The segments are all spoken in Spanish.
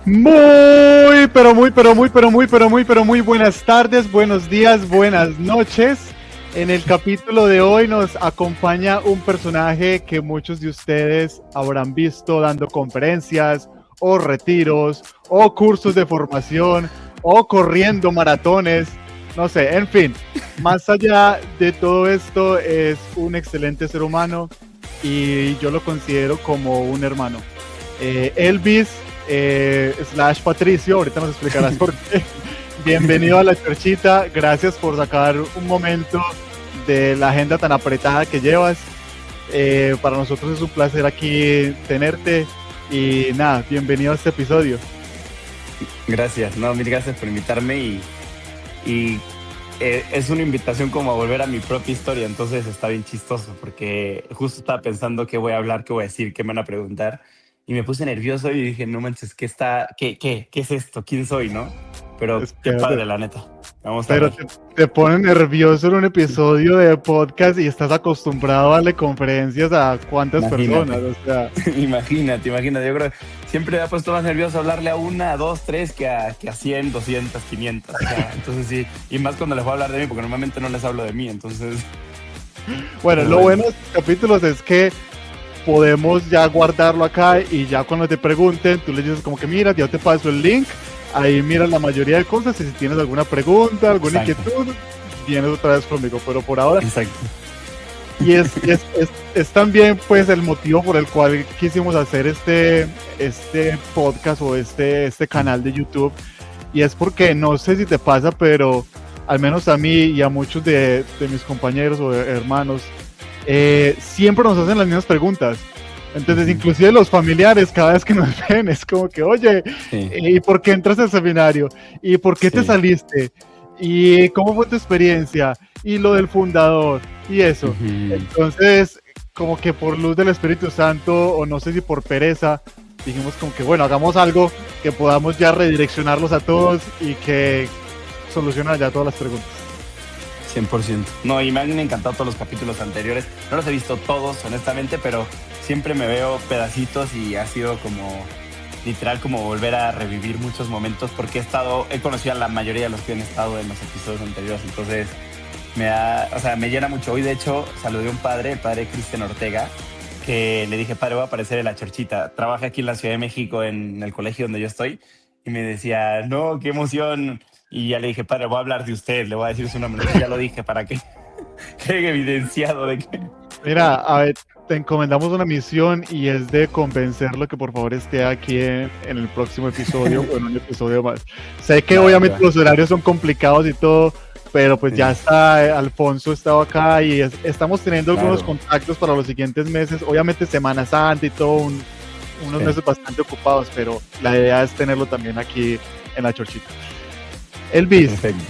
Muy buenas tardes, buenos días, buenas noches. En el capítulo de hoy nos acompaña un personaje que muchos de ustedes habrán visto dando conferencias o retiros o cursos de formación o corriendo maratones, no sé, en fin. Más allá de todo esto es un excelente ser humano y yo lo considero como un hermano. Elvis / Patricio, ahorita nos explicarás por qué. Bienvenido a La Chorchita, gracias por sacar un momento de la agenda tan apretada que llevas. Para nosotros es un placer aquí tenerte y nada, bienvenido a este episodio. Gracias, no, mil gracias por invitarme y es una invitación como a volver a mi propia historia, entonces está bien chistoso porque justo estaba pensando qué voy a hablar, qué voy a decir, qué me van a preguntar y me puse nervioso y dije, no manches, ¿qué es esto? ¿Quién soy, no? Pero qué Espérate. padre, la neta. Vamos a Pero ver. te pone nervioso en un episodio de podcast y estás acostumbrado a darle conferencias a cuántas personas, Imagínate, o sea. imagínate. Yo creo que siempre me ha puesto más nervioso hablarle a una, a dos, tres que a 100, 200, 500. O sea, entonces sí, y más cuando les voy a hablar de mí, porque normalmente no les hablo de mí, entonces. Bueno, Pero lo bueno. bueno de estos capítulos es que podemos ya guardarlo acá y ya cuando te pregunten, tú les dices como que mira, ya te paso el link, ahí miras la mayoría de cosas y si tienes alguna pregunta, alguna Exacto, inquietud, vienes otra vez conmigo, pero por ahora, exacto. y es también pues el motivo por el cual quisimos hacer este podcast o este canal de YouTube, y es porque no sé si te pasa, pero al menos a mí y a muchos de mis compañeros o hermanos, siempre nos hacen las mismas preguntas. Entonces, inclusive los familiares, cada vez que nos ven, es como que, oye, Sí, ¿y por qué entras al seminario? ¿Y por qué te sí. saliste? ¿Y cómo fue tu experiencia? Y lo del fundador, y eso. Ujú. Entonces, como que por luz del Espíritu Santo, o no sé si por pereza, dijimos como que, bueno, hagamos algo que podamos ya redireccionarlos a todos y que solucionen ya todas las preguntas. 100%. No, y me han encantado todos los capítulos anteriores. No los he visto todos, honestamente, pero siempre me veo pedacitos y ha sido como literal como volver a revivir muchos momentos porque he conocido a la mayoría de los que han estado en los episodios anteriores. Entonces, me llena mucho. Hoy, de hecho, saludé a un padre, el padre Cristian Ortega, que le dije, padre, voy a aparecer en La Chorchita. Trabaja aquí en la Ciudad de México, en el colegio donde yo estoy. Y me decía, no, qué emoción. Y ya le dije, padre, voy a hablar de usted, le voy a decir su nombre. Entonces ya lo dije para que quede evidenciado de que... Mira, a ver, te encomendamos una misión y es de convencerlo que por favor esté aquí en el próximo episodio o en un episodio más. Sé que Va, obviamente va. los horarios son complicados y todo, pero pues ya Sí, está, Alfonso estaba acá y estamos teniendo algunos claro. contactos para los siguientes meses. Obviamente Semana Santa y todo, unos Sí, meses bastante ocupados, pero la idea es tenerlo también aquí en La Chorchita. Elvis, perfecto.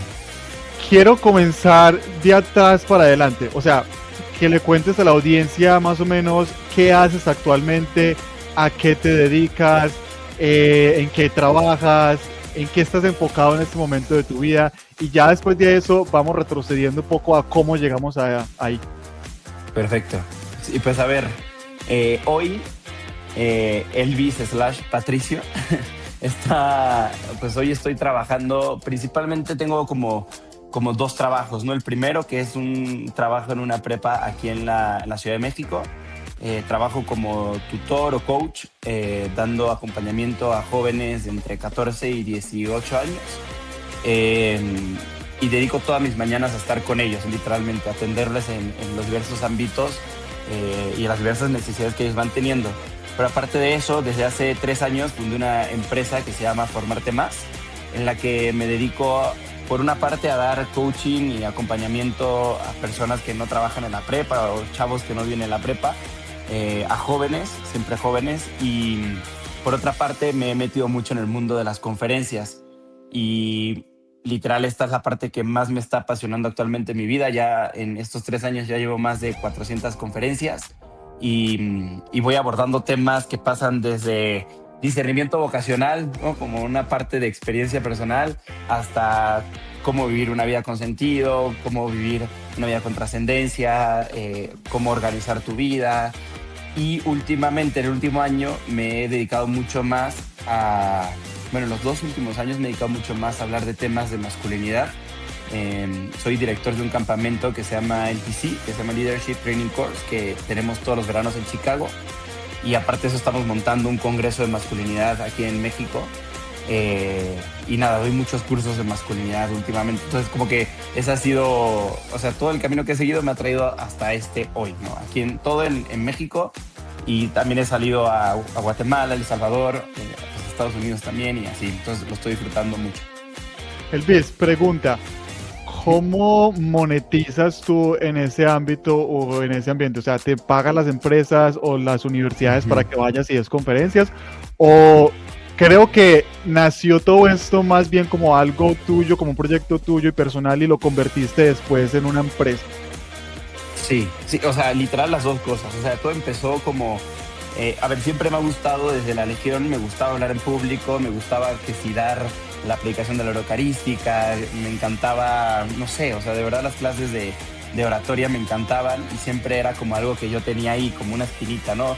quiero comenzar de atrás para adelante. O sea, que le cuentes a la audiencia más o menos qué haces actualmente, a qué te dedicas, en qué trabajas, en qué estás enfocado en este momento de tu vida. Y ya después de eso vamos retrocediendo un poco a cómo llegamos ahí. Perfecto. Y pues a ver, hoy Elvis / Patricio pues hoy estoy trabajando, principalmente tengo como dos trabajos, ¿no? El primero que es un trabajo en una prepa aquí en la Ciudad de México. Trabajo como tutor o coach, dando acompañamiento a jóvenes de entre 14 y 18 años. Eh, y dedico todas mis mañanas a estar con ellos, literalmente, a atenderles en los diversos ámbitos y las diversas necesidades que ellos van teniendo. Pero aparte de eso, desde hace 3 años fundé una empresa que se llama Formarte Más, en la que me dedico, por una parte, a dar coaching y acompañamiento a personas que no trabajan en la prepa o chavos que no vienen en la prepa, a jóvenes, siempre jóvenes, y por otra parte me he metido mucho en el mundo de las conferencias y literal esta es la parte que más me está apasionando actualmente en mi vida. Ya en estos 3 años ya llevo más de 400 conferencias y voy abordando temas que pasan desde discernimiento vocacional, ¿no? Como una parte de experiencia personal, hasta cómo vivir una vida con sentido, cómo vivir una vida con trascendencia, cómo organizar tu vida. Y últimamente, en el último año, me he dedicado mucho más a bueno, los 2 últimos años me he dedicado mucho más a hablar de temas de masculinidad. Soy director de un campamento que se llama LTC, que se llama Leadership Training Course, que tenemos todos los veranos en Chicago. Y aparte de eso estamos montando un congreso de masculinidad aquí en México. Y nada, doy muchos cursos de masculinidad últimamente. Entonces como que ese ha sido, o sea, todo el camino que he seguido me ha traído hasta hoy, ¿no? Aquí en México, y también he salido a Guatemala, El Salvador, pues Estados Unidos también y así. Entonces lo estoy disfrutando mucho. Elvis, pregunta, ¿cómo monetizas tú en ese ámbito o en ese ambiente? O sea, ¿te pagan las empresas o las universidades para que vayas y des conferencias? ¿O creo que nació todo esto más bien como algo tuyo, como un proyecto tuyo y personal y lo convertiste después en una empresa? Sí, sí, o sea, literal las dos cosas. O sea, todo empezó como, a ver, siempre me ha gustado desde la Legión, me gustaba hablar en público, me gustaba que si dar la predicación de la hora eucarística, me encantaba, no sé, o sea, de verdad las clases de oratoria me encantaban y siempre era como algo que yo tenía ahí, como una espinita, ¿no?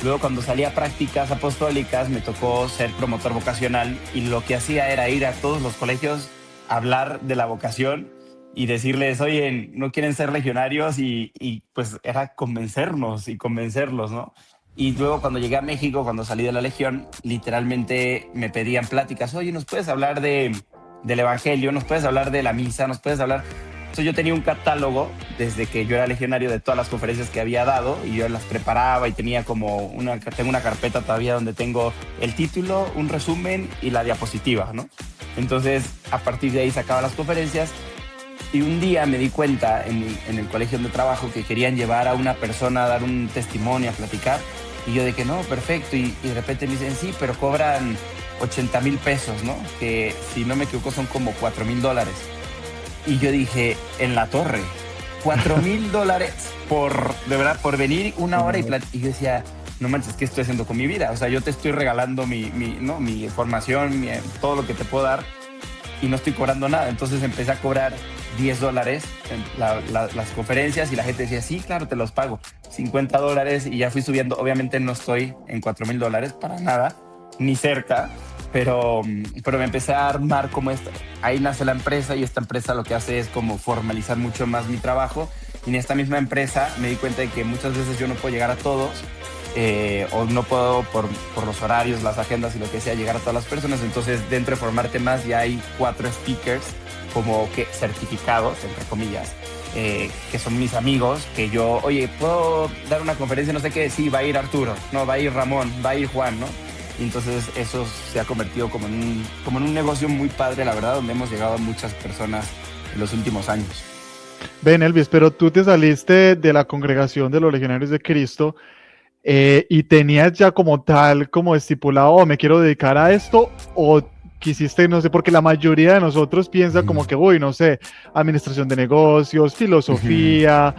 Luego cuando salía a prácticas apostólicas me tocó ser promotor vocacional y lo que hacía era ir a todos los colegios a hablar de la vocación y decirles, oye, no quieren ser legionarios y pues era convencernos y convencerlos, ¿no? Y luego cuando llegué a México, cuando salí de la Legión, literalmente me pedían pláticas, oye, ¿nos puedes hablar del Evangelio? ¿Nos puedes hablar de la misa? ¿Nos puedes hablar? Entonces yo tenía un catálogo desde que yo era legionario de todas las conferencias que había dado y yo las preparaba y tenía como tengo una carpeta todavía donde tengo el título, un resumen y la diapositiva, ¿no? Entonces a partir de ahí sacaba las conferencias y un día me di cuenta en el colegio donde trabajo que querían llevar a una persona a dar un testimonio, a platicar y yo de que no, perfecto y de repente me dicen sí, pero cobran 80,000 pesos, ¿no? Que si no me equivoco son como $4,000. Y yo dije, en la torre, $4,000 de verdad, por venir una hora y platicar. Y yo decía, no manches, ¿qué estoy haciendo con mi vida? O sea, yo te estoy regalando mi formación, todo lo que te puedo dar y no estoy cobrando nada. Entonces empecé a cobrar $10 en las conferencias y la gente decía, sí, claro, te los pago. $50 y ya fui subiendo. Obviamente no estoy en $4,000 para nada, ni cerca. Pero me empecé a armar como esta. Ahí nace la empresa y esta empresa lo que hace es como formalizar mucho más mi trabajo. Y en esta misma empresa me di cuenta de que muchas veces yo no puedo llegar a todos o no puedo por los horarios, las agendas y lo que sea llegar a todas las personas. Entonces dentro de Formarte Más ya hay 4 speakers como que certificados, entre comillas, que son mis amigos, que yo, oye, ¿puedo dar una conferencia? No sé qué, sí, va a ir Arturo, no, va a ir Ramón, va a ir Juan, ¿no? Y entonces eso se ha convertido como en un negocio muy padre, la verdad, donde hemos llegado a muchas personas en los últimos años. Ven, Elvis, pero tú te saliste de la congregación de los Legionarios de Cristo y tenías ya como tal, como estipulado, oh, me quiero dedicar a esto, o quisiste, no sé, porque la mayoría de nosotros piensa como que, uy, no sé, administración de negocios, filosofía,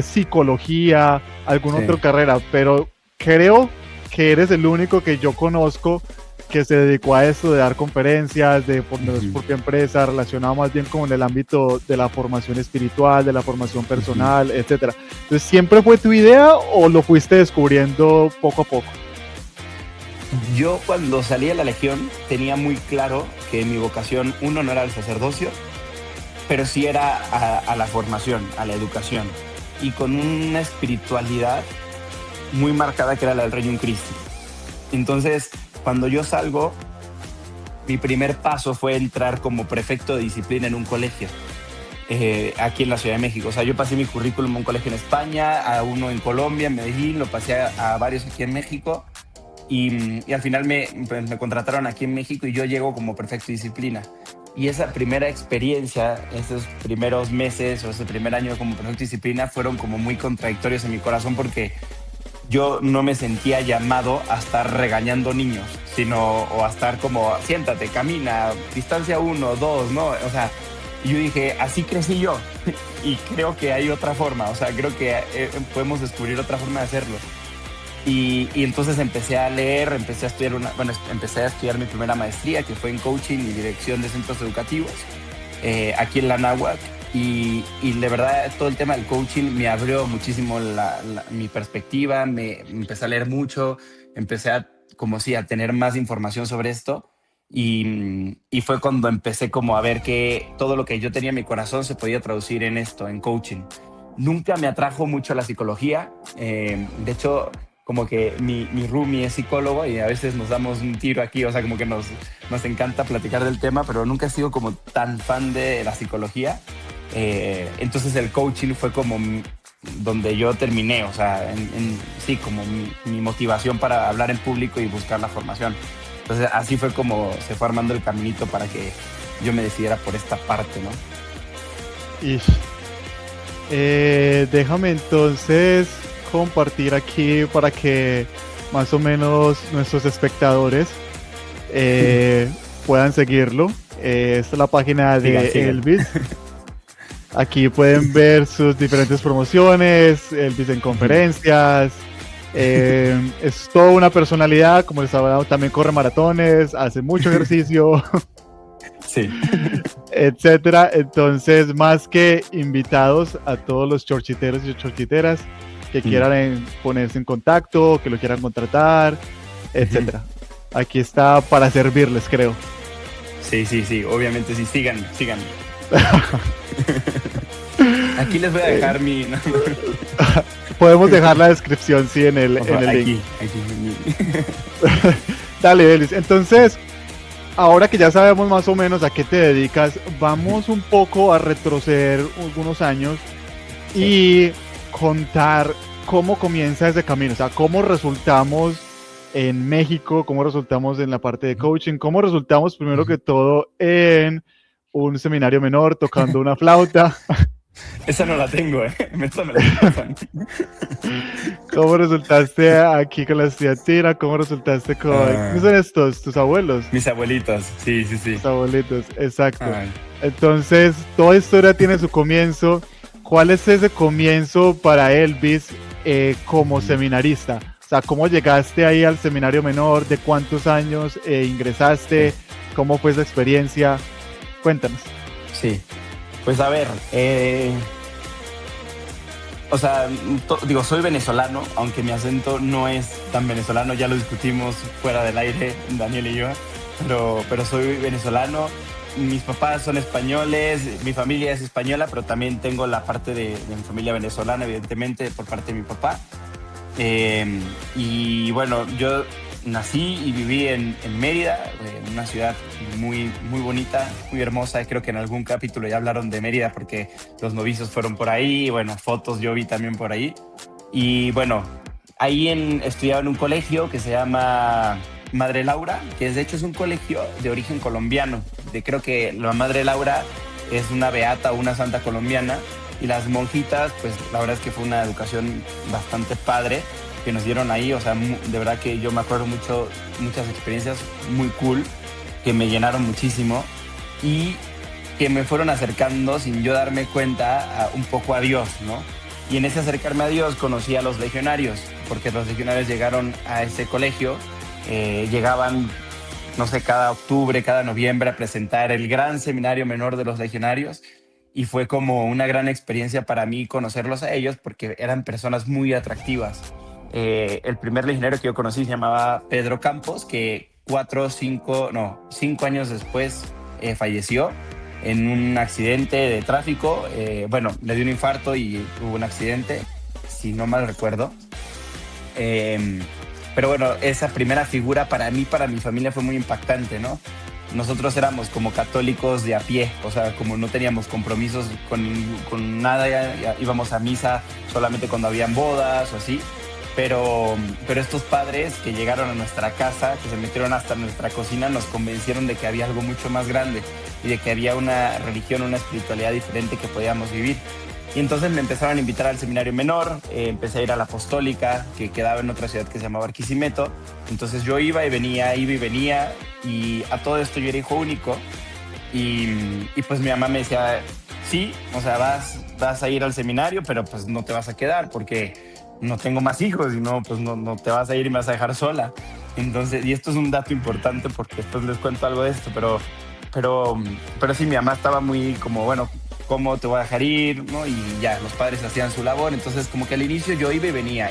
psicología, alguna otra carrera, pero creo que eres el único que yo conozco que se dedicó a esto de dar conferencias, de poner su propia empresa, relacionado más bien con el ámbito de la formación espiritual, de la formación personal, etcétera. Entonces, ¿siempre fue tu idea o lo fuiste descubriendo poco a poco? Yo cuando salí de la Legión tenía muy claro que mi vocación, uno, no era el sacerdocio, pero sí era a la formación, a la educación, y con una espiritualidad muy marcada que era la del Regnum Christi. Entonces, cuando yo salgo, mi primer paso fue entrar como prefecto de disciplina en un colegio aquí en la Ciudad de México. O sea, yo pasé mi currículum a un colegio en España, a uno en Colombia, en Medellín, lo pasé a varios aquí en México y al final me contrataron aquí en México y yo llego como prefecto de disciplina. Y esa primera experiencia, esos primeros meses o ese primer año como prefecto de disciplina fueron como muy contradictorios en mi corazón porque yo no me sentía llamado a estar regañando niños, sino o a estar como, siéntate, camina, distancia 1, 2, ¿no? O sea, yo dije, así crecí yo y creo que hay otra forma, o sea, creo que podemos descubrir otra forma de hacerlo. Y entonces empecé a leer, empecé a estudiar mi primera maestría, que fue en coaching y dirección de centros educativos, aquí en la Anáhuac. Y de verdad todo el tema del coaching me abrió muchísimo mi perspectiva, me empecé a leer mucho, empecé a tener más información sobre esto Y fue cuando empecé como a ver que todo lo que yo tenía en mi corazón se podía traducir en esto, en coaching. Nunca me atrajo mucho la psicología. De hecho, como que mi roomie es psicólogo y a veces nos damos un tiro aquí, o sea, como que nos encanta platicar del tema, pero nunca he sido como tan fan de la psicología. Entonces el coaching fue como donde yo terminé, o sea, sí, como mi motivación para hablar en público y buscar la formación. Entonces así fue como se fue armando el caminito para que yo me decidiera por esta parte, ¿no? Ish. Déjame entonces compartir aquí para que más o menos nuestros espectadores puedan seguirlo. Esta es la página de Sigan. Elvis. Aquí pueden ver sus diferentes promociones, Elvis en conferencias. Es toda una personalidad, como les hablaba, también corre maratones, hace mucho ejercicio. Sí. Etcétera. Entonces, más que invitados a todos los chorchiteros y chorchiteras que quieran ponerse en contacto, que lo quieran contratar, etcétera. Aquí está para servirles, creo. Sí, obviamente sí, sigan. Aquí les voy a dejar mi... Podemos dejar la descripción, sí, en el link. Aquí. Dale, Elis. Entonces, ahora que ya sabemos más o menos a qué te dedicas, vamos un poco a retroceder algunos años y contar cómo comienza ese camino. O sea, cómo resultamos en México, cómo resultamos en la parte de coaching, cómo resultamos primero que todo en un seminario menor tocando una flauta. Esa no la tengo, Esa me la pasan. ¿Cómo resultaste aquí con la estudiantina? ¿Cómo resultaste con... ¿Qué son estos? ¿Tus abuelos? Mis abuelitos, sí. Tus abuelitos, exacto. Ay. Entonces, toda historia tiene su comienzo. ¿Cuál es ese comienzo para Elvis como seminarista? O sea, ¿cómo llegaste ahí al seminario menor? ¿De cuántos años ingresaste? ¿Cómo fue esa experiencia? Cuéntanos. Sí, pues a ver, o sea, digo, soy venezolano, aunque mi acento no es tan venezolano, ya lo discutimos fuera del aire, Daniel y yo, pero soy venezolano. Mis papás son españoles, mi familia es española, pero también tengo la parte de mi familia venezolana, evidentemente, por parte de mi papá. Y bueno, yo nací y viví en Mérida, en una ciudad muy bonita, muy hermosa. Creo que en algún capítulo ya hablaron de Mérida porque los novicios fueron por ahí, y bueno, fotos yo vi también por ahí. Y bueno, ahí estudiaba en un colegio que se llama Madre Laura, que de hecho es un colegio de origen colombiano. Creo que la Madre Laura es una beata o una santa colombiana, y las monjitas, pues la verdad es que fue una educación bastante padre que nos dieron ahí. O sea, de verdad que yo me acuerdo muchas experiencias muy cool que me llenaron muchísimo y que me fueron acercando sin yo darme cuenta un poco a Dios, ¿no? Y en ese acercarme a Dios conocí a los legionarios, porque los legionarios llegaron a ese colegio, llegaban, no sé, cada octubre, cada noviembre a presentar el gran seminario menor de los legionarios. Y fue como una gran experiencia para mí conocerlos a ellos porque eran personas muy atractivas. El primer legionario que yo conocí se llamaba Pedro Campos, que 5 años después falleció en un accidente de tráfico. Bueno, le dio un infarto y hubo un accidente, si no mal recuerdo. Pero bueno, esa primera figura para mí, para mi familia fue muy impactante, ¿no? Nosotros éramos como católicos de a pie, o sea, como no teníamos compromisos con nada, ya íbamos a misa solamente cuando habían bodas o así, pero estos padres que llegaron a nuestra casa, que se metieron hasta nuestra cocina, nos convencieron de que había algo mucho más grande y de que había una religión, una espiritualidad diferente que podíamos vivir. Y entonces me empezaron a invitar al seminario menor, empecé a ir a la Apostólica, que quedaba en otra ciudad que se llamaba Barquisimeto. Entonces yo iba y venía, y a todo esto yo era hijo único. Y pues mi mamá me decía, sí, o sea, vas a ir al seminario, pero pues no te vas a quedar porque no tengo más hijos y no te vas a ir y me vas a dejar sola. Entonces, y esto es un dato importante porque después les cuento algo de esto, pero sí, mi mamá estaba muy como, bueno, ¿cómo te voy a dejar ir? ¿No? Y ya, los padres hacían su labor. Entonces, como que al inicio yo iba y venía.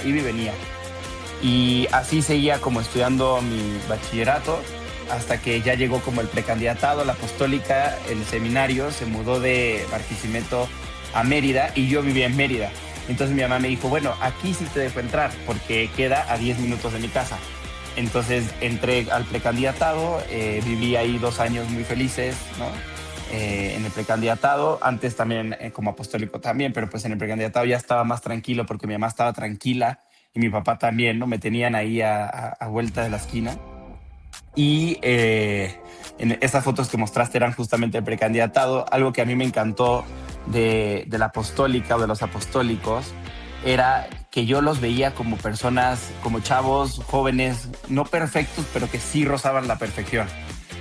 Y así seguía como estudiando mi bachillerato. hasta que ya llegó como el precandidatado, la apostólica, el seminario, se mudó de Barquisimeto a Mérida y yo vivía en Mérida. Entonces mi mamá me dijo, bueno, aquí sí te dejo entrar porque queda a 10 minutos de mi casa. Entonces entré al precandidatado, viví ahí 2 años muy felices, ¿no? En el precandidatado, antes también como apostólico también, pero pues en el precandidatado ya estaba más tranquilo porque mi mamá estaba tranquila y mi papá también, ¿no? Me tenían ahí a vuelta de la esquina. Y en esas fotos que mostraste eran justamente el precandidatado. Algo que a mí me encantó de la apostólica o de los apostólicos era que yo los veía como personas, como chavos jóvenes, no perfectos, pero que sí rozaban la perfección.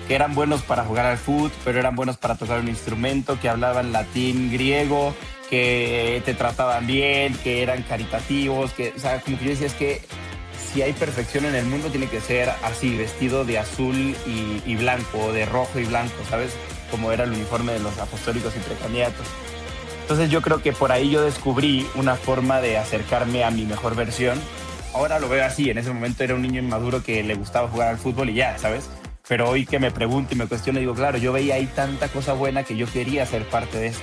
Que eran buenos para jugar al fútbol, pero eran buenos para tocar un instrumento, que hablaban latín, griego, que te trataban bien, que eran caritativos, que, o sea, como que yo decía, es que si hay perfección en el mundo tiene que ser así, vestido de azul y blanco, o de rojo y blanco, ¿sabes? Como era el uniforme de los apostólicos y precandidatos. Entonces yo creo que por ahí yo descubrí una forma de acercarme a mi mejor versión. Ahora lo veo así, en ese momento era un niño inmaduro que le gustaba jugar al fútbol y ya, ¿sabes? Pero hoy que me pregunto y me cuestiono, digo, claro, yo veía ahí tanta cosa buena que yo quería ser parte de eso.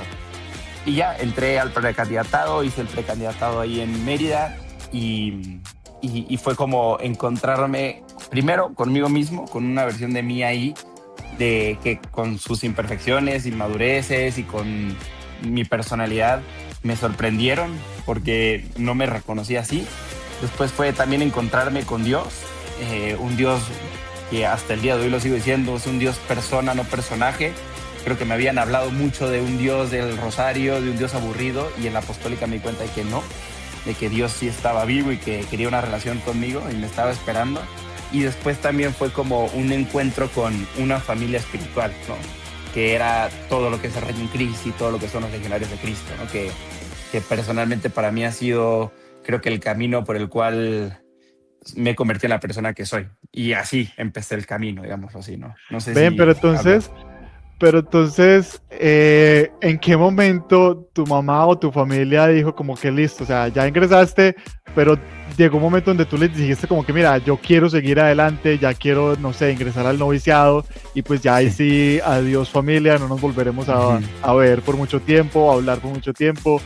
Y ya, entré al precandidatado, hice el precandidatado ahí en Mérida y fue como encontrarme primero conmigo mismo, con una versión de mí ahí, de que con sus imperfecciones, inmadureces y con mi personalidad me sorprendieron porque no me reconocí así. Después fue también encontrarme con Dios, un Dios que hasta el día de hoy lo sigo diciendo, es un Dios persona, no personaje. Creo que me habían hablado mucho de un Dios del rosario, de un Dios aburrido, y en la apostólica me di cuenta de que no, de que Dios sí estaba vivo y que quería una relación conmigo y me estaba esperando. Y después también fue como un encuentro con una familia espiritual, ¿no? Que era todo lo que es el Reino en Cristo y todo lo que son los legionarios de Cristo, ¿no? Que personalmente para mí ha sido, creo que el camino por el cual me he convertido en la persona que soy. Y así empecé el camino, digamos así, ¿no? No sé Ven, si hablas. pero entonces, ¿en qué momento tu mamá o tu familia dijo como que listo? O sea, ya ingresaste, pero llegó un momento donde tú les dijiste como que mira, yo quiero seguir adelante, ya quiero, no sé, ingresar al noviciado y pues ya ahí Sí. sí, adiós familia, no nos volveremos a ver por mucho tiempo, a hablar por mucho tiempo.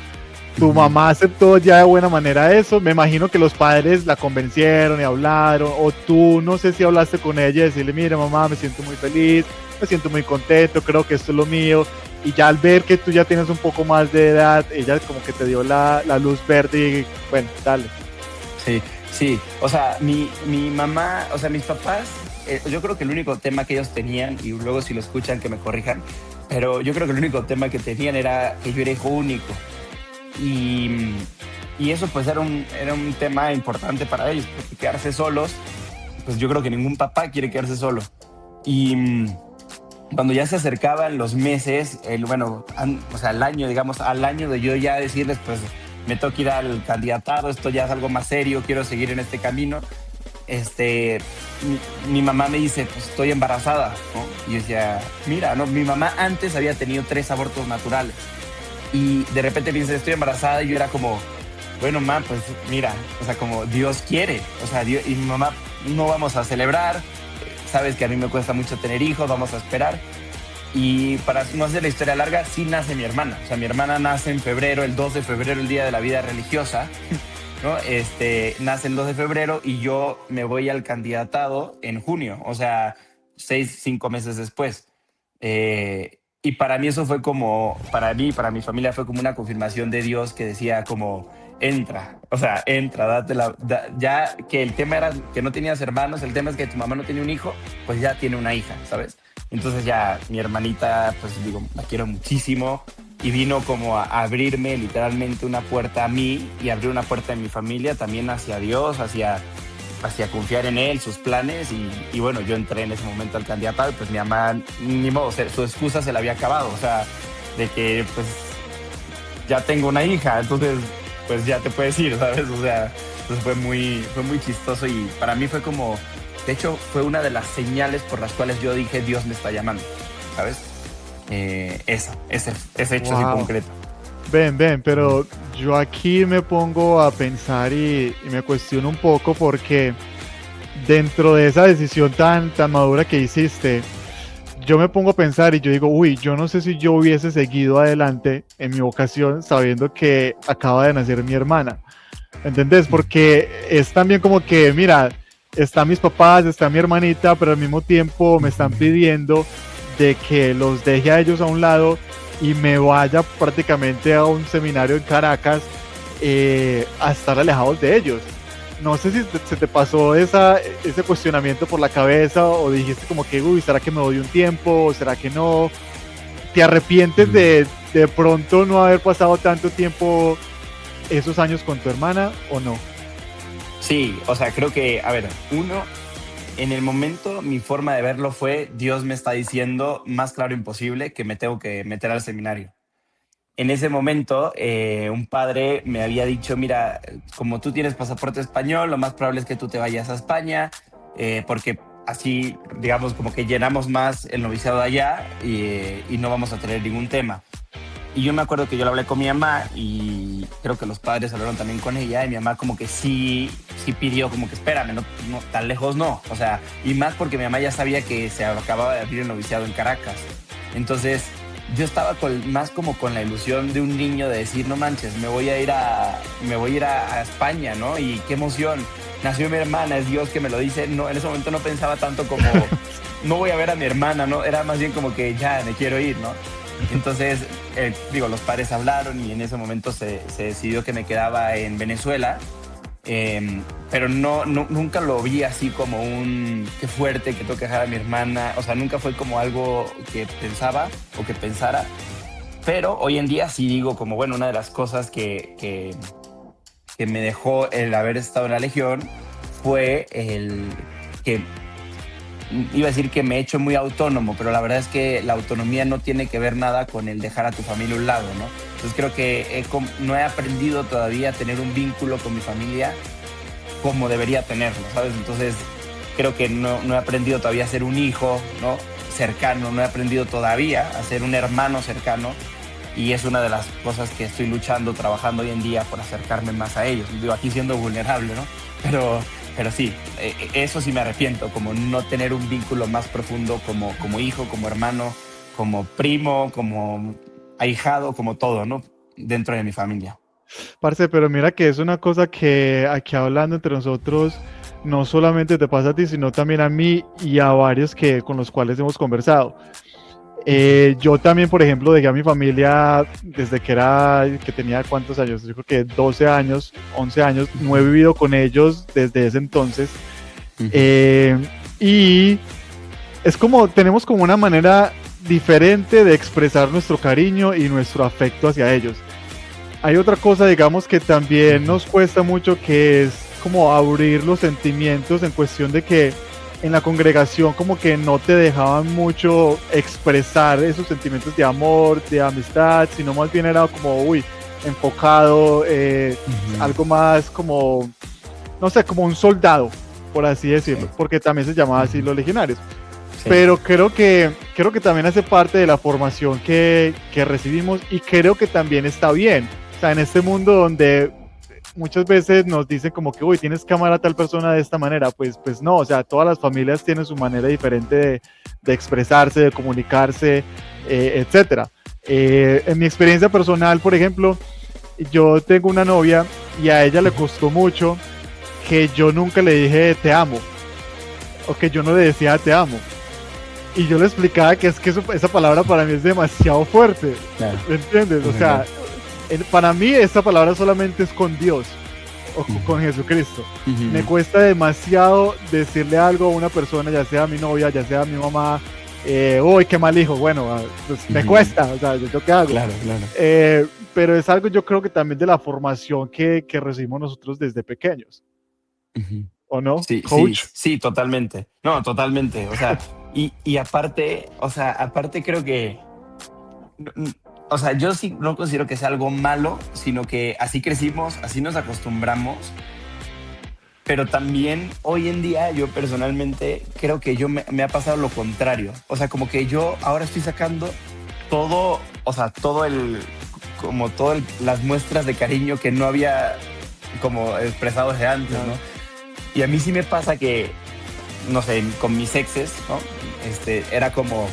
Tu mamá aceptó ya de buena manera eso. Me imagino que los padres la convencieron y hablaron, o tú no sé si hablaste con ella y decirle, mira mamá, me siento muy feliz, me siento muy contento, creo que esto es lo mío. Y ya al ver que tú ya tienes un poco más de edad, ella como que te dio la luz verde y bueno, dale. Sí, sí. O sea, mi mamá, o sea, mis papás, yo creo que el único tema que ellos tenían, y luego si lo escuchan que me corrijan, pero yo creo que el único tema que tenían era que yo era hijo único. Y eso pues era un tema importante para ellos, porque quedarse solos, pues yo creo que ningún papá quiere quedarse solo. Y cuando ya se acercaban los meses, o sea, al año, digamos, al año de yo ya decirles, pues me toca ir al candidatado, esto ya es algo más serio, quiero seguir en este camino. Mi mamá me dice, pues estoy embarazada, ¿no? Y yo decía, mira, no, mi mamá antes había tenido 3 abortos naturales. Y de repente me dice, estoy embarazada, y yo era como, bueno, mamá, pues mira, o sea, como Dios quiere, o sea, Dios, y mi mamá, no vamos a celebrar, sabes que a mí me cuesta mucho tener hijos, vamos a esperar. Y para no hacer la historia larga, sí nace mi hermana, o sea, mi hermana nace en febrero, el 2 de febrero, el día de la vida religiosa, ¿no? Nace el 2 de febrero y yo me voy al candidatado en junio, o sea, 5 meses después. Y para mí eso fue como, para mí, para mi familia fue como una confirmación de Dios que decía como, entra, o sea, entra, ya que el tema era que no tenías hermanos, el tema es que tu mamá no tenía un hijo, pues ya tiene una hija, ¿sabes? Entonces ya mi hermanita, pues digo, la quiero muchísimo y vino como a abrirme literalmente una puerta a mí y abrir una puerta en mi familia también hacia Dios, hacia confiar en él, sus planes y bueno, yo entré en ese momento al candidato y pues mi mamá, ni modo, su excusa se la había acabado, o sea, de que pues ya tengo una hija, entonces pues ya te puedes ir, ¿sabes? O sea, entonces fue muy chistoso y para mí fue como, de hecho fue una de las señales por las cuales yo dije Dios me está llamando, ¿sabes? Ese hecho así concreto. Ven, pero yo aquí me pongo a pensar y me cuestiono un poco porque dentro de esa decisión tan madura que hiciste, yo me pongo a pensar y yo digo, uy, yo no sé si yo hubiese seguido adelante en mi vocación sabiendo que acaba de nacer mi hermana. ¿Entendés? Porque es también como que, mira, están mis papás, está mi hermanita, pero al mismo tiempo me están pidiendo de que los deje a ellos a un lado y me vaya prácticamente a un seminario en Caracas a estar alejados de ellos. No sé si se te pasó ese cuestionamiento por la cabeza o dijiste como que, uy, ¿será que me doy un tiempo? ¿O será que no? ¿Te arrepientes de pronto no haber pasado tanto tiempo esos años con tu hermana o no? Sí, o sea, creo que, a ver, uno, en el momento mi forma de verlo fue, Dios me está diciendo más claro imposible que me tengo que meter al seminario. En ese momento, un padre me había dicho, mira, como tú tienes pasaporte español, lo más probable es que tú te vayas a España, porque así, digamos, como que llenamos más el noviciado de allá y no vamos a tener ningún tema. Y yo me acuerdo que yo lo hablé con mi mamá y creo que los padres hablaron también con ella y mi mamá como que sí pidió como que espérame, no, tan lejos no. O sea, y más porque mi mamá ya sabía que se acababa de abrir el noviciado en Caracas. Entonces yo estaba más como con la ilusión de un niño de decir, no manches, me voy a ir a España, ¿no? Y qué emoción. Nació mi hermana, es Dios que me lo dice. No, en ese momento no pensaba tanto como, no voy a ver a mi hermana, ¿no? Era más bien como que ya me quiero ir, ¿no? Entonces, los padres hablaron y en ese momento se decidió que me quedaba en Venezuela, pero nunca lo vi así como qué fuerte que tengo que dejar a mi hermana. O sea, nunca fue como algo que pensaba o que pensara, pero hoy en día sí digo como, bueno, una de las cosas que me dejó el haber estado en la Legión fue el que iba a decir que me he hecho muy autónomo, pero la verdad es que la autonomía no tiene que ver nada con el dejar a tu familia a un lado, ¿no? Entonces creo que no he aprendido todavía a tener un vínculo con mi familia como debería tenerlo, ¿sabes? Entonces creo que no he aprendido todavía a ser un hijo, ¿no? Cercano, no he aprendido todavía a ser un hermano cercano y es una de las cosas que estoy luchando, trabajando hoy en día por acercarme más a ellos. Digo, aquí siendo vulnerable, ¿no? Pero sí, eso sí me arrepiento, como no tener un vínculo más profundo como hijo, como hermano, como primo, como ahijado, como todo, ¿no? Dentro de mi familia. Parce, pero mira que es una cosa que aquí hablando entre nosotros no solamente te pasa a ti, sino también a mí y a varios con los cuales hemos conversado. Yo también, por ejemplo, dejé a mi familia desde que tenía ¿cuántos años? Yo creo que 12 años, 11 años, no he vivido con ellos desde ese entonces. Y es como, tenemos como una manera diferente de expresar nuestro cariño y nuestro afecto hacia ellos. Hay otra cosa, digamos, que también nos cuesta mucho, que es como abrir los sentimientos en cuestión de que en la congregación como que no te dejaban mucho expresar esos sentimientos de amor, de amistad, sino más bien era como, enfocado, algo más como, no sé, como un soldado, por así decirlo, porque también se llamaba así los legionarios. Sí. Pero creo que también hace parte de la formación que recibimos y creo que también está bien. O sea, en este mundo donde muchas veces nos dicen como que, tienes que amar a tal persona de esta manera, pues no, o sea, todas las familias tienen su manera diferente de expresarse, de comunicarse, etcétera. En mi experiencia personal, por ejemplo, yo tengo una novia y a ella le costó mucho que yo nunca le dije te amo, o que yo no le decía te amo. Y yo le explicaba que es que esa palabra para mí es demasiado fuerte, claro. ¿Entiendes? O sea, para mí esa palabra solamente es con Dios o con Jesucristo. Me cuesta demasiado decirle algo a una persona, ya sea mi novia, ya sea mi mamá, uy, qué mal hijo, bueno, pues me cuesta, o sea, ¿yo qué hago? Claro. Pero es algo, yo creo que también de la formación que recibimos nosotros desde pequeños. ¿O no? Sí, Coach. sí, totalmente. No, totalmente. O sea, y aparte creo que, o sea, yo sí no considero que sea algo malo, sino que así crecimos, así nos acostumbramos. Pero también hoy en día yo personalmente creo que me ha pasado lo contrario. O sea, como que yo ahora estoy sacando todo, o sea, las muestras de cariño que no había como expresado desde antes, ¿no? Y a mí sí me pasa que, no sé, con mis exes, ¿no? Era como,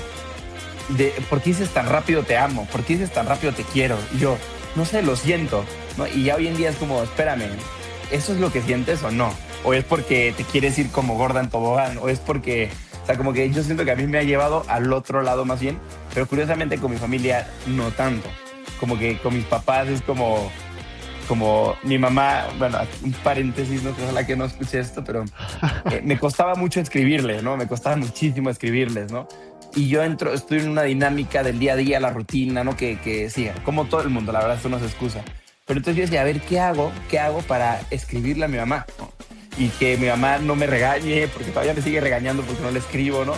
¿por qué dices tan rápido te amo? ¿Por qué dices tan rápido te quiero? Y yo, no sé, lo siento, ¿no? Y ya hoy en día es como, espérame, ¿eso es lo que sientes o no? ¿O es porque te quieres ir como gorda en tobogán? ¿O es porque, o sea, como que yo siento que a mí me ha llevado al otro lado más bien, pero curiosamente con mi familia no tanto. Como que con mis papás es como mi mamá, bueno, un paréntesis, no ojalá que no escuche esto, pero me costaba mucho escribirles, ¿no? Me costaba muchísimo escribirles, ¿no? Y yo estoy en una dinámica del día a día, la rutina, ¿no? Que sí, como todo el mundo, la verdad, esto no se excusa. Pero entonces yo decía, a ver, ¿qué hago? ¿Qué hago para escribirle a mi mamá? ¿No? Y que mi mamá no me regañe, porque todavía me sigue regañando porque no le escribo, ¿no?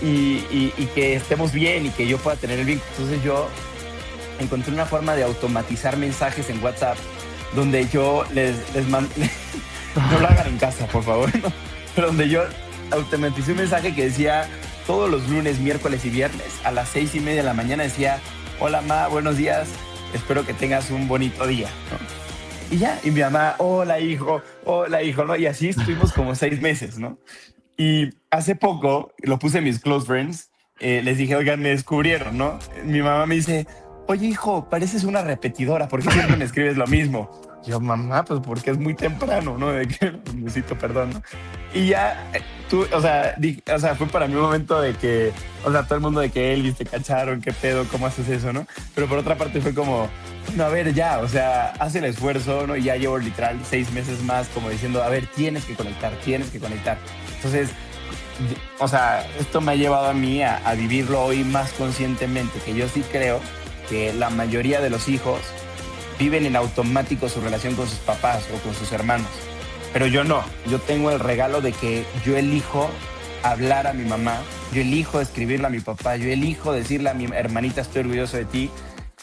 Y que estemos bien y que yo pueda tener el vínculo. Entonces yo encontré una forma de automatizar mensajes en WhatsApp donde yo les mando, no lo hagan en casa, por favor, ¿no? Pero donde yo automaticé un mensaje que decía todos los lunes, miércoles y viernes a las 6:30 de la mañana decía, hola ma, buenos días, espero que tengas un bonito día, ¿no? Y ya, y mi mamá, hola hijo, ¿no? Y así estuvimos como 6 meses, ¿no? Y hace poco, lo puse en mis close friends, les dije, oigan, me descubrieron, ¿no? Mi mamá me dice, oye hijo, pareces una repetidora, ¿por qué siempre me escribes lo mismo? Yo, mamá, pues porque es muy temprano, ¿no? De que necesito perdón, ¿no? Y ya, o sea, fue para mí un momento de que, o sea, todo el mundo de que Elvis te cacharon, qué pedo, cómo haces eso, ¿no? Pero por otra parte fue como, no, a ver, ya, o sea, haz el esfuerzo, ¿no? Y ya llevo literal 6 meses más como diciendo, a ver, tienes que conectar. Entonces, o sea, esto me ha llevado a mí a vivirlo hoy más conscientemente, que yo sí creo que la mayoría de los hijos viven en automático su relación con sus papás o con sus hermanos. Pero yo no. Yo tengo el regalo de que yo elijo hablar a mi mamá, yo elijo escribirle a mi papá, yo elijo decirle a mi hermanita estoy orgulloso de ti,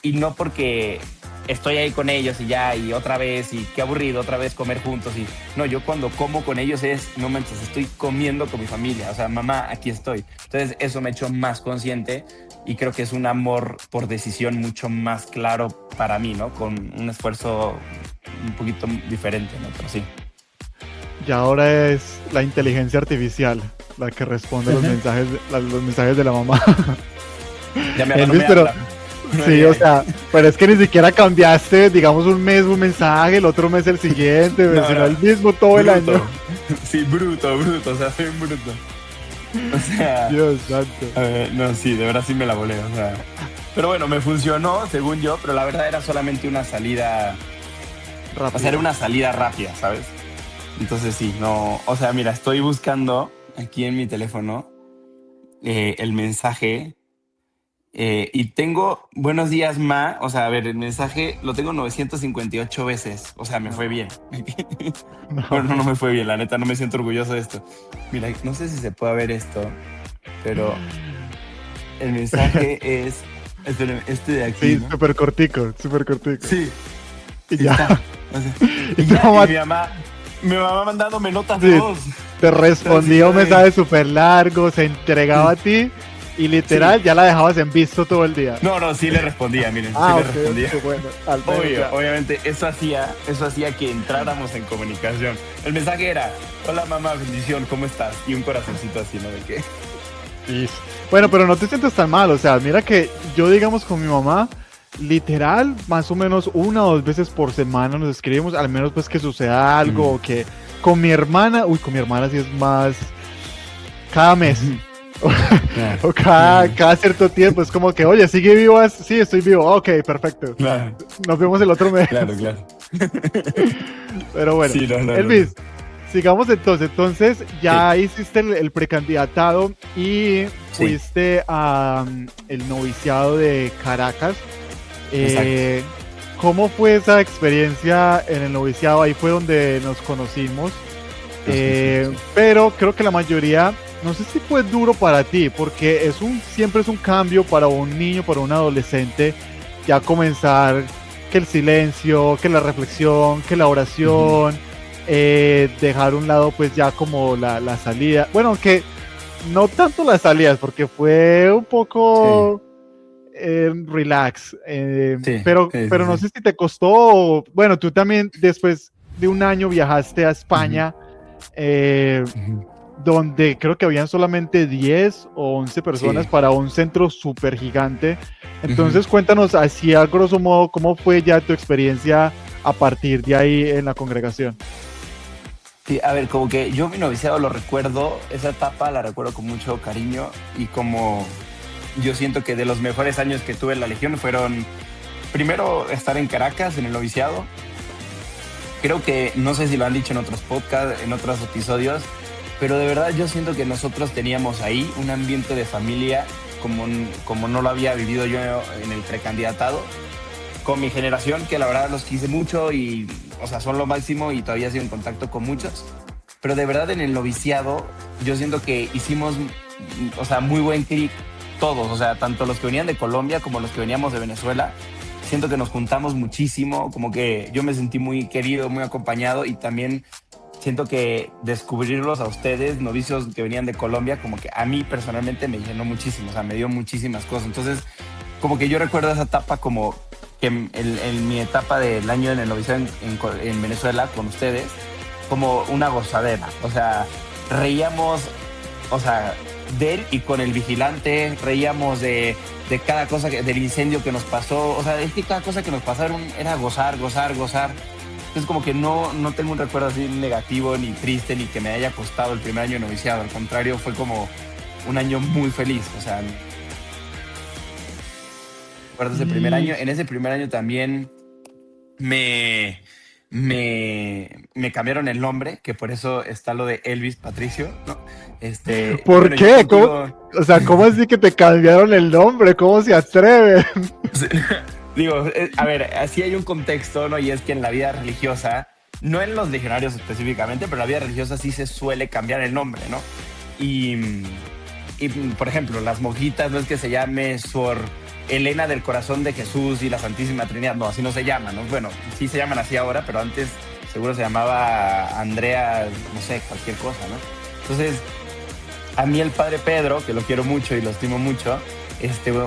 y no porque estoy ahí con ellos y ya, y otra vez, y qué aburrido, otra vez comer juntos. Y no, yo cuando como con ellos no manches, estoy comiendo con mi familia. O sea, mamá, aquí estoy. Entonces eso me ha hecho más consciente y creo que es un amor por decisión mucho más claro para mí, ¿no? Con un esfuerzo un poquito diferente, ¿no? Pero sí. Y ahora es la inteligencia artificial la que responde los mensajes de la mamá. Ya me Elvis, pero sí, o sea, pero es que ni siquiera cambiaste, digamos, un mes un mensaje, el otro mes el siguiente, sino el mismo todo bruto. El año. Sí, bruto, o sea, soy bruto. O sea, Dios santo. No, sí, de verdad sí me la volé, o sea. Pero bueno, me funcionó, según yo, pero la verdad era solamente una salida rápida. O sea, era una salida rápida, ¿sabes? Entonces sí, no, o sea, mira, estoy buscando aquí en mi teléfono el mensaje y tengo buenos días, ma. O sea, a ver, el mensaje lo tengo 958 veces. O sea, me fue bien. Bueno, no me fue bien, la neta, no me siento orgulloso de esto. Mira, no sé si se puede ver esto, pero el mensaje es este de aquí. Sí, ¿no? súper cortico. Sí. Y ya. O sea, y mi mamá mandándome notas de voz. Te respondía un mensaje súper largo, se entregaba a ti y literal ya la dejabas en visto todo el día. No, sí le respondía, miren. Ah, sí okay, le respondía. Bueno, obviamente, eso hacía que entráramos en comunicación. El mensaje era, hola mamá, bendición, ¿cómo estás? Y un corazoncito así, ¿no? De qué. Bueno, pero no te sientes tan mal, o sea, mira que yo, digamos, con mi mamá, literal, más o menos 1 o 2 veces por semana nos escribimos, al menos pues que suceda algo, o que con mi hermana sí es más cada mes. O cada cierto tiempo es como que, oye, ¿sigue vivo? Sí, estoy vivo. Ok, perfecto. Claro. Nos vemos el otro mes. Claro. Pero bueno, sí, Elvis, sigamos entonces ya hiciste el precandidatado y fuiste a el noviciado de Caracas. ¿Cómo fue esa experiencia en el noviciado? Ahí fue donde nos conocimos. Pero creo que la mayoría, no sé si fue duro para ti, porque siempre es un cambio para un niño, para un adolescente, ya comenzar que el silencio, que la reflexión, que la oración, dejar a un lado pues ya como la salida. Bueno, aunque no tanto las salidas, porque fue un poco relax, pero no sé si te costó, bueno, tú también después de un año viajaste a España. Ujú. donde creo que habían solamente 10 o 11 personas Sí. para un centro súper gigante. Ujú. Entonces cuéntanos así a grosso modo cómo fue ya tu experiencia a partir de ahí en la congregación. Sí, a ver, como que yo mi noviciado lo recuerdo, esa etapa la recuerdo con mucho cariño y como yo siento que de los mejores años que tuve en la Legión fueron, primero, estar en Caracas, en el noviciado. Creo que, no sé si lo han dicho en otros podcasts, en otros episodios, pero de verdad yo siento que nosotros teníamos ahí un ambiente de familia como no lo había vivido yo en el precandidatado, con mi generación, que la verdad los quise mucho y, o sea, son lo máximo y todavía sigo en contacto con muchos. Pero de verdad en el noviciado yo siento que hicimos, o sea, muy buen clic todos, o sea, tanto los que venían de Colombia como los que veníamos de Venezuela. Siento que nos juntamos muchísimo, como que yo me sentí muy querido, muy acompañado y también siento que descubrirlos a ustedes, novicios que venían de Colombia, como que a mí personalmente me llenó muchísimo, o sea, me dio muchísimas cosas. Entonces, como que yo recuerdo esa etapa como que en mi etapa del año en el noviciado en Venezuela con ustedes, como una gozadera. O sea, reíamos, o sea, de él y con el vigilante, reíamos de cada cosa, del incendio que nos pasó. O sea, es que cada cosa que nos pasaron era gozar, gozar, gozar. Entonces como que no tengo un recuerdo así negativo, ni triste, ni que me haya costado el primer año de noviciado. Al contrario, fue como un año muy feliz. O sea, recuerdo ese primer Y año. En ese primer año también me, me cambiaron el nombre, que por eso está lo de Elvis Patricio, ¿no? ¿por Bueno, yo qué? ¿Cómo, contigo, o sea, ¿cómo así que te cambiaron el nombre? ¿Cómo se atreven? digo, a ver, así hay un contexto, ¿no? Y es que en la vida religiosa, no en los legionarios específicamente, pero en la vida religiosa sí se suele cambiar el nombre, ¿no? Y, por ejemplo, las monjitas no es que se llame Sor Elena del Corazón de Jesús y la Santísima Trinidad, no, así no se llaman, ¿no? Bueno, sí se llaman así ahora, pero antes seguro se llamaba Andrea, no sé, cualquier cosa, ¿no? Entonces, a mí el padre Pedro, que lo quiero mucho y lo estimo mucho,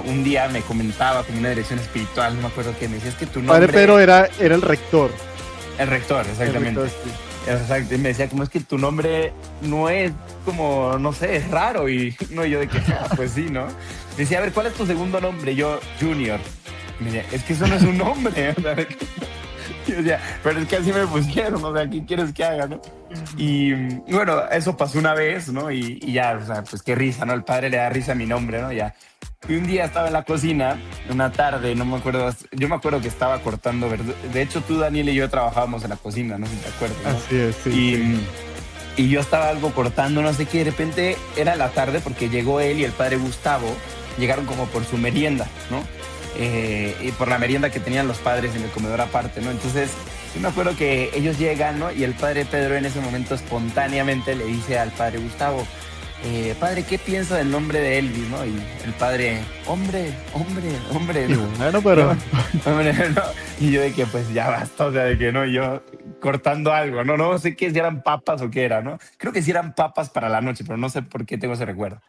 un día me comentaba como una dirección espiritual, no me acuerdo qué, me decía, es que tu Padre nombre, Pedro era el rector. el rector, El exactamente. rector, sí. Exacto, y me decía, como es que tu nombre no es como, no sé, es raro. Y no, yo de que, pues sí, ¿no? Me decía, a ver, ¿cuál es tu segundo nombre? Y yo, Junior. Y me decía, es que eso no es un nombre. O sea, y yo decía, pero es que así me pusieron, o sea, ¿qué quieres que haga, no? Y bueno, eso pasó una vez, ¿no? Y ya, o sea, pues qué risa, ¿no? El padre le da risa a mi nombre, ¿no? Ya. Y un día estaba en la cocina, una tarde, no me acuerdo, yo me acuerdo que estaba cortando verduras. De hecho, tú, Daniel y yo trabajábamos en la cocina, no sé si te acuerdas, Así es, ¿no? sí, sí. Y yo estaba algo cortando, no sé qué, de repente era la tarde porque llegó él y el padre Gustavo, llegaron como por su merienda, ¿no? Y por la merienda que tenían los padres en el comedor aparte, ¿no? Entonces, yo me acuerdo que ellos llegan, ¿no? Y el padre Pedro en ese momento espontáneamente le dice al padre Gustavo, padre, ¿qué piensa del nombre de Elvis, no? Y el padre, hombre, hombre, hombre, Y ¿no? bueno, pero Hombre, no. Y yo de que pues ya basta, o sea, de que no, yo cortando algo, no sé qué, si eran papas o qué era, ¿no? Creo que sí eran papas para la noche, pero no sé por qué tengo ese recuerdo.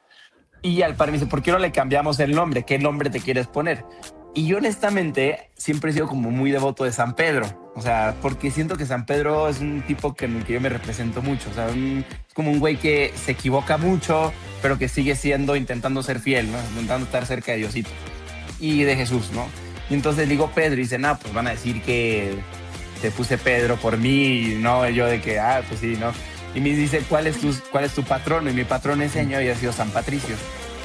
Y al padre me dice, ¿por qué no le cambiamos el nombre? ¿Qué nombre te quieres poner? Y yo honestamente siempre he sido como muy devoto de San Pedro. O sea, porque siento que San Pedro es un tipo en el que yo me represento mucho. O sea, es como un güey que se equivoca mucho, pero que sigue siendo, intentando ser fiel, ¿no? Intentando estar cerca de Diosito y de Jesús, ¿no? Y entonces digo Pedro y dice, no, pues van a decir que te puse Pedro por mí, ¿no? Y yo de que, pues sí, ¿no? Y me dice, ¿cuál es tu patrono? Y mi patrón ese año había sido San Patricio.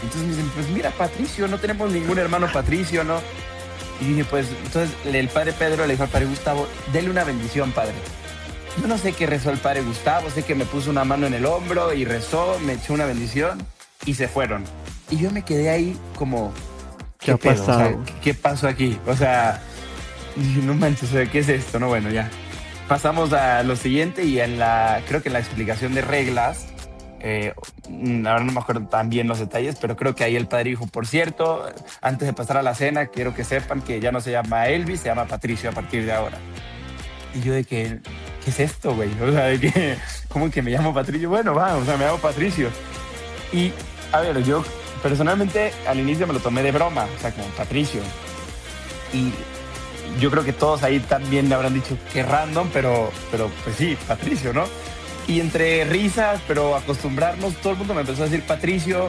Entonces me dicen, pues mira, Patricio, no tenemos ningún hermano Patricio, ¿no? Y dije, pues, entonces el padre Pedro le dijo al padre Gustavo, dele una bendición, padre. Yo no sé qué rezó el padre Gustavo, sé que me puso una mano en el hombro y rezó, me echó una bendición y se fueron. Y yo me quedé ahí como, ¿qué ha pedo? pasado? O sea, ¿qué pasó aquí? O sea, dije, no manches, o sea, ¿qué es esto? No, bueno, ya. Pasamos a lo siguiente y creo que en la explicación de reglas, ahora no me acuerdo tan bien los detalles, pero creo que ahí el padre dijo, por cierto, antes de pasar a la cena, quiero que sepan que ya no se llama Elvis, se llama Patricio a partir de ahora. Y yo de que, ¿qué es esto, güey? O sea, de que, ¿cómo que me llamo Patricio? Bueno, va, o sea, me llamo Patricio. Y, a ver, yo personalmente al inicio me lo tomé de broma, o sea, como Patricio. Y yo creo que todos ahí también le habrán dicho que random, pero pues sí, Patricio, ¿no? Y entre risas, pero acostumbrarnos, todo el mundo me empezó a decir Patricio.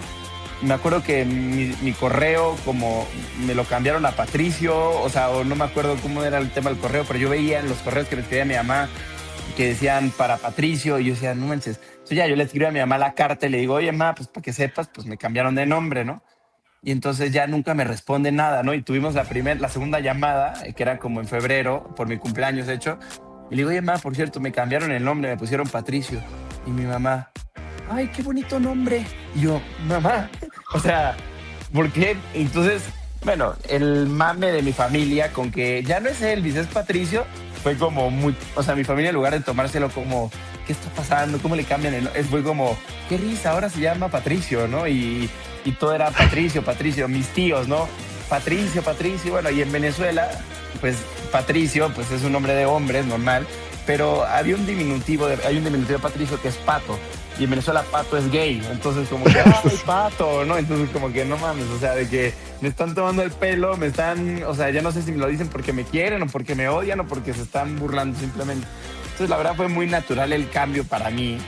Me acuerdo que mi correo, como me lo cambiaron a Patricio, o sea, o no me acuerdo cómo era el tema del correo, pero yo veía en los correos que me escribía mi mamá que decían para Patricio, y yo decía, no manches. Entonces ya yo le escribo a mi mamá la carta y le digo, oye, mamá, pues para que sepas, pues me cambiaron de nombre, ¿no? Y entonces ya nunca me responde nada, ¿no? Y tuvimos la segunda llamada, que era como en febrero, por mi cumpleaños, de hecho. Y le digo, oye, mamá, por cierto, me cambiaron el nombre, me pusieron Patricio. Y mi mamá, ay, qué bonito nombre. Y yo, mamá, o sea, ¿por qué? Entonces, bueno, el mame de mi familia con que ya no es Elvis, es Patricio, fue como muy, o sea, mi familia en lugar de tomárselo como, ¿qué está pasando? ¿Cómo le cambian el nombre? Fue como, qué risa, ahora se llama Patricio, ¿no? Y todo era Patricio, Patricio, mis tíos, ¿no? Patricio, Patricio, bueno, y en Venezuela, pues Patricio, pues es un nombre de hombre, es normal, pero hay un diminutivo de Patricio que es Pato, y en Venezuela Pato es gay, entonces como que, ay, Pato, ¿no? Entonces como que no mames, o sea, de que me están tomando el pelo, me están, o sea, ya no sé si me lo dicen porque me quieren o porque me odian o porque se están burlando simplemente. Entonces la verdad fue muy natural el cambio para mí.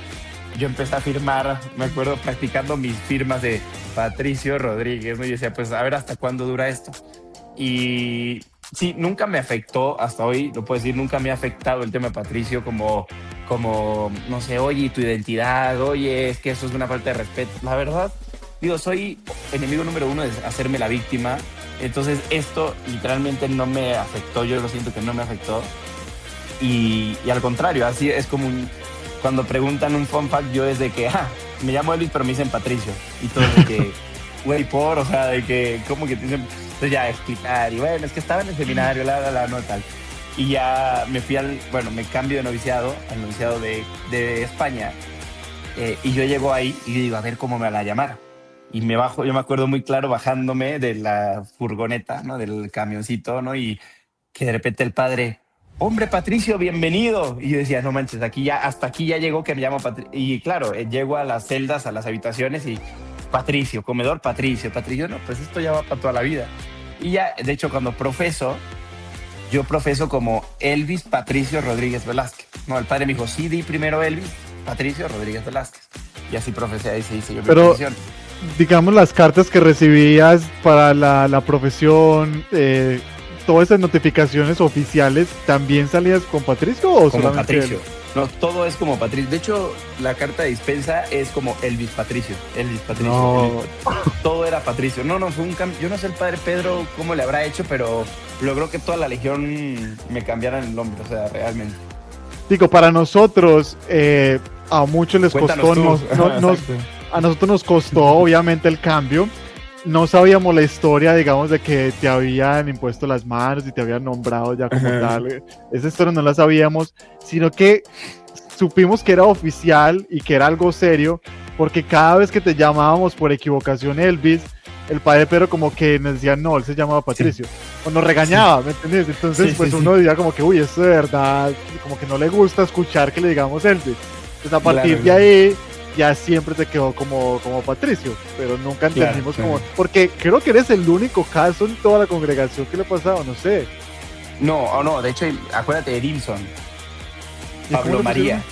Yo empecé a firmar, me acuerdo, practicando mis firmas de Patricio Rodríguez, ¿no? Y decía, pues a ver hasta cuándo dura esto. Y sí, nunca me afectó, hasta hoy lo puedo decir, nunca me ha afectado el tema de Patricio como no sé, oye, tu identidad, oye, es que eso es una falta de respeto. La verdad, digo, soy enemigo número uno de hacerme la víctima. Entonces esto literalmente no me afectó, yo lo siento que no me afectó. Y al contrario, así es como cuando preguntan un fun fact, yo es de que, me llamo Elvis, pero me dicen Patricio. Y todo de que, güey, o sea, de que, ¿cómo que te dicen? Entonces ya explicar, y bueno, es que estaba en el seminario, no tal. Y ya me cambio de noviciado, al noviciado de España. Y yo llego ahí y digo, a ver cómo me van a llamar. Y me bajo, yo me acuerdo muy claro bajándome de la furgoneta, ¿no? Del camioncito, ¿no? Y que de repente el padre, hombre, Patricio, bienvenido. Y yo decía, no manches, hasta aquí ya llegó que me llamo Patricio. Y claro, llego a las celdas, a las habitaciones y Patricio, comedor Patricio, no, pues esto ya va para toda la vida. Y ya, de hecho, cuando yo profeso como Elvis Patricio Rodríguez Velázquez. No, el padre me dijo, sí, di primero Elvis Patricio Rodríguez Velázquez. Y así profesé, ahí se hice yo mi profesión. Digamos, las cartas que recibías para la profesión, todas esas notificaciones oficiales, ¿también salías con Patricio o como solamente Patricio? No, todo es como Patricio. De hecho, la carta de dispensa es como Elvis Patricio. Elvis Patricio. No. Elvis. Todo era Patricio. No, fue un cambio. Yo no sé el padre Pedro cómo le habrá hecho, pero logró que toda la legión me cambiara el nombre, o sea, realmente. Digo, para nosotros, a muchos les Cuéntanos costó, a nosotros nos costó obviamente el cambio. No sabíamos la historia, digamos, de que te habían impuesto las manos y te habían nombrado ya como tal. Esa historia no la sabíamos, sino que supimos que era oficial y que era algo serio, porque cada vez que te llamábamos por equivocación Elvis, el padre Pedro como que nos decía, no, él se llamaba Patricio, o nos regañaba, ¿me entiendes? Entonces, pues uno decía como que, uy, esto de verdad, como que no le gusta escuchar que le digamos Elvis. Entonces, a partir de ahí, ya siempre te quedó como Patricio, pero nunca entendimos cómo, porque creo que eres el único caso en toda la congregación que le ha pasado, no sé. No, de hecho, acuérdate de Dilson. Pablo María.